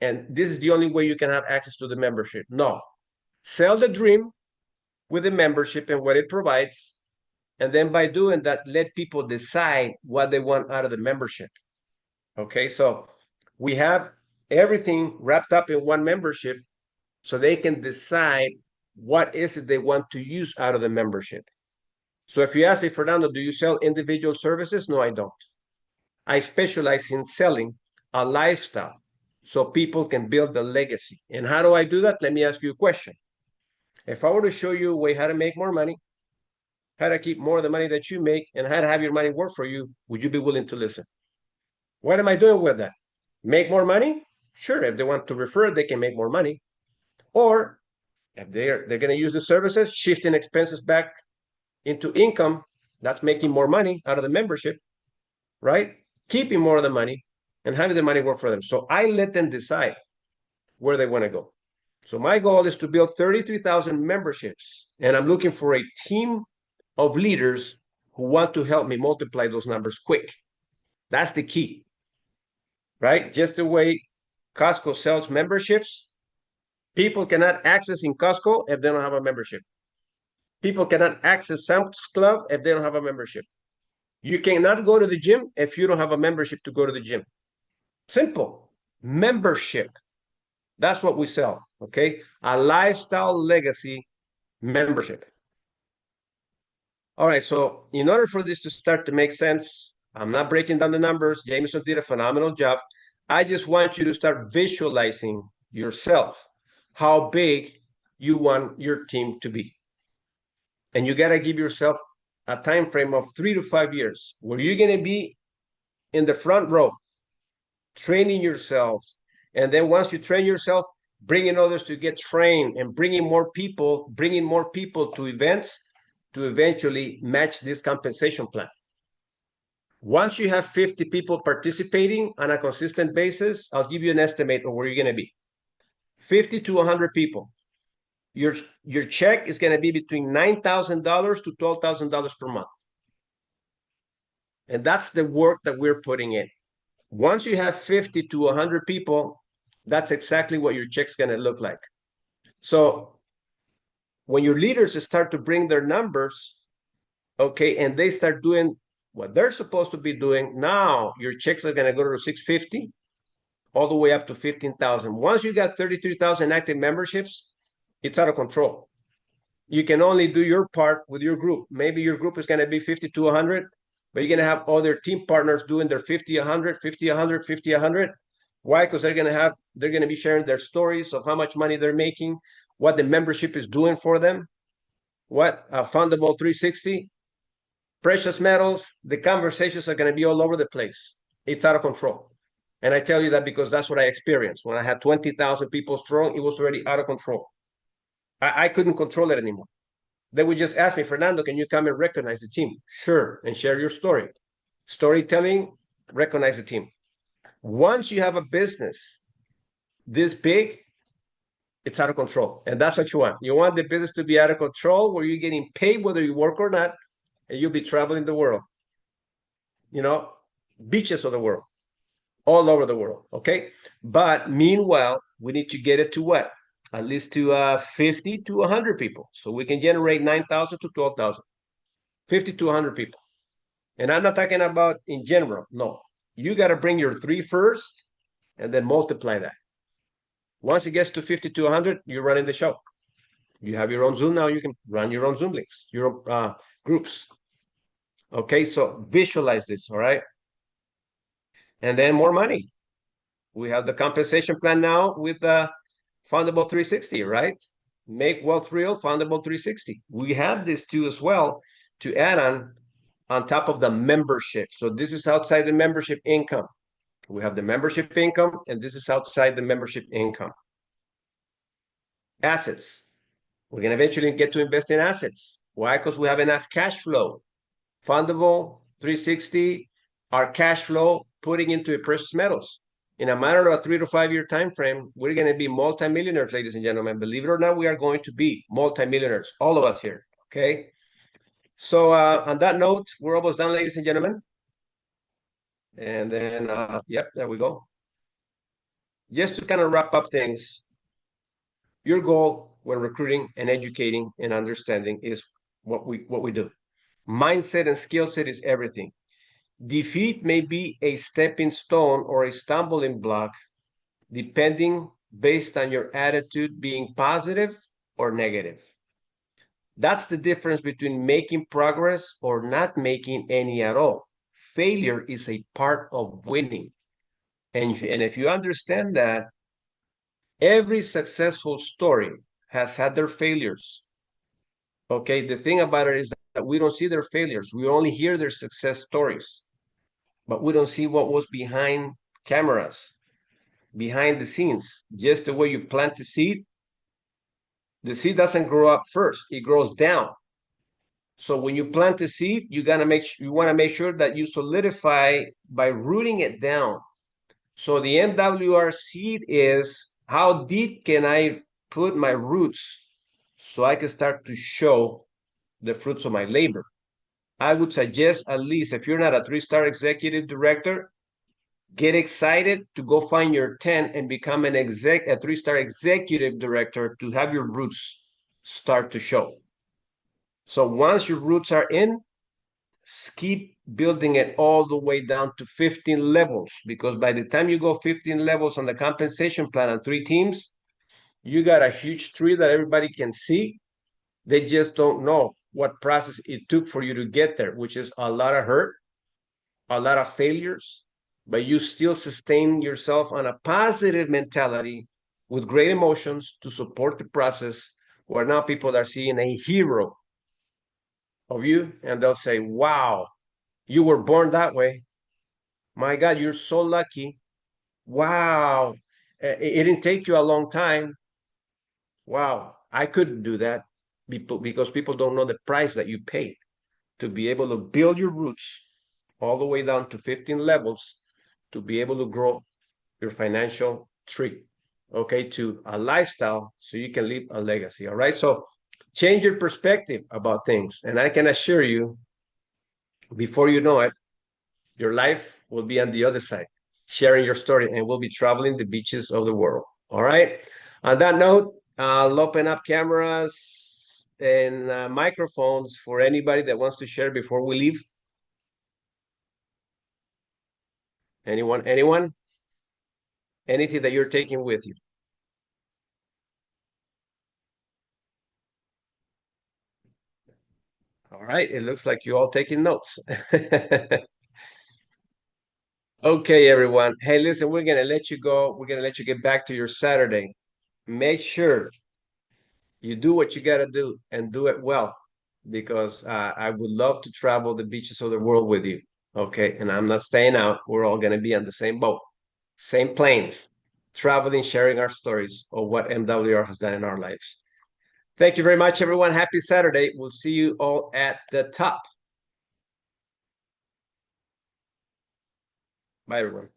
and this is the only way you can have access to the membership. No, sell the dream with the membership and what it provides. And then by doing that, let people decide what they want out of the membership. Okay, so we have everything wrapped up in one membership so they can decide what is it they want to use out of the membership. So if you ask me, Fernando, do you sell individual services? No, I don't. I specialize in selling a lifestyle so people can build a legacy. And how do I do that? Let me ask you a question. If I were to show you a way how to make more money, how to keep more of the money that you make, and how to have your money work for you, would you be willing to listen? What am I doing with that? Make more money? Sure, if they want to refer, they can make more money. Or if they're going to use the services, shifting expenses back into income, that's making more money out of the membership, right? Keeping more of the money and having the money work for them. So I let them decide where they want to go. So my goal is to build 33,000 memberships, and I'm looking for a team of leaders who want to help me multiply those numbers quick. That's the key, right? Just the way Costco sells memberships, people cannot access in Costco if they don't have a membership. People cannot access Sam's Club if they don't have a membership. You cannot go to the gym if you don't have a membership to go to the gym. Simple. Membership. That's what we sell, okay? A lifestyle legacy membership. All right, so in order for this to start to make sense, I'm not breaking down the numbers. Jameson did a phenomenal job. I just want you to start visualizing yourself, how big you want your team to be. And you got to give yourself a time frame of 3 to 5 years where you're going to be in the front row, training yourself. And then once you train yourself, bringing others to get trained and bringing more people to events to eventually match this compensation plan. Once you have 50 people participating on a consistent basis, I'll give you an estimate of where you're going to be. 50 to 100 people. Your check is going to be between $9,000 to $12,000 per month. And that's the work that we're putting in. Once you have 50 to 100 people, that's exactly what your check's going to look like. So when your leaders start to bring their numbers, okay, and they start doing what they're supposed to be doing, now your checks are going to go to 650 all the way up to 15,000. Once you got 33,000 active memberships, it's out of control. You can only do your part with your group. Maybe your group is going to be 50 to 100, but you're going to have other team partners doing their 50, 100, 50, 100, 50, 100. Why? Because they're going to be sharing their stories of how much money they're making, what the membership is doing for them, what Fundable 360, precious metals. The conversations are going to be all over the place. It's out of control. And I tell you that because that's what I experienced. When I had 20,000 people strong, it was already out of control. I couldn't control it anymore. They would just ask me, Fernando, can you come and recognize the team? Sure, and share your story. Storytelling, recognize the team. Once you have a business this big, it's out of control. And that's what you want. You want the business to be out of control where you're getting paid whether you work or not, and you'll be traveling the world. Beaches of the world. all over the world. Okay. But meanwhile, we need to get it to what? At least to 50 to 100 people. So we can generate 9,000 to 12,000, 50 to 100 people. And I'm not talking about in general. No, you got to bring your three first and then multiply that. Once it gets to 50 to 100, you're running the show. You have your own Zoom now. You can run your own Zoom links, your own groups. Okay, so visualize this, all right? And then more money. We have the compensation plan now with Fundable 360, right? Make wealth real, Fundable 360. We have this too as well to add on top of the membership. So this is outside the membership income. We have the membership income, and this is outside the membership income. Assets. We're going to eventually get to invest in assets. Why? Because we have enough cash flow. Fundable 360, our cash flow putting into precious metals. In a matter of a 3 to 5 year time frame, we're going to be multimillionaires, ladies and gentlemen. Believe it or not, we are going to be multimillionaires, all of us here. Okay. So on that note, we're almost done, ladies and gentlemen. And then, yep, there we go. Just to kind of wrap up things, your goal when recruiting and educating and understanding is what we do. Mindset and skill set is everything. Defeat may be a stepping stone or a stumbling block, depending based on your attitude being positive or negative. That's the difference between making progress or not making any at all. Failure is a part of winning. And if you understand that, every successful story has had their failures. Okay, the thing about it is that we don't see their failures. We only hear their success stories, but we don't see what was behind cameras, behind the scenes. Just the way you plant the seed doesn't grow up first, it grows down. So when you plant the seed, you want to make sure that you solidify by rooting it down. So the MWR seed is, how deep can I put my roots so I can start to show the fruits of my labor? I would suggest, at least if you're not a 3-star executive director, get excited to go find your 10 and become a 3-star executive director to have your roots start to show. So once your roots are in, keep building it all the way down to 15 levels, because by the time you go 15 levels on the compensation plan on 3 teams, you got a huge tree that everybody can see. They just don't know what process it took for you to get there, which is a lot of hurt, a lot of failures, but you still sustain yourself on a positive mentality with great emotions to support the process, where now people are seeing a hero of you, and they'll say, wow, you were born that way. My God, you're so lucky. Wow. It didn't take you a long time. Wow. I couldn't do that because people don't know the price that you paid to be able to build your roots all the way down to 15 levels to be able to grow your financial tree, okay, to a lifestyle so you can leave a legacy. All right. So change your perspective about things. And I can assure you, before you know it, your life will be on the other side, sharing your story, and we'll be traveling the beaches of the world. All right. On that note, I'll open up cameras and microphones for anybody that wants to share before we leave. Anyone? Anyone? Anything that you're taking with you? All right. It looks like you all taking notes. Okay, everyone. Hey, listen, we're going to let you go. We're going to let you get back to your Saturday. Make sure you do what you got to do and do it well, because I would love to travel the beaches of the world with you. Okay. And I'm not staying out. We're all going to be on the same boat, same planes, traveling, sharing our stories of what MWR has done in our lives. Thank you very much, everyone. Happy Saturday. We'll see you all at the top. Bye, everyone.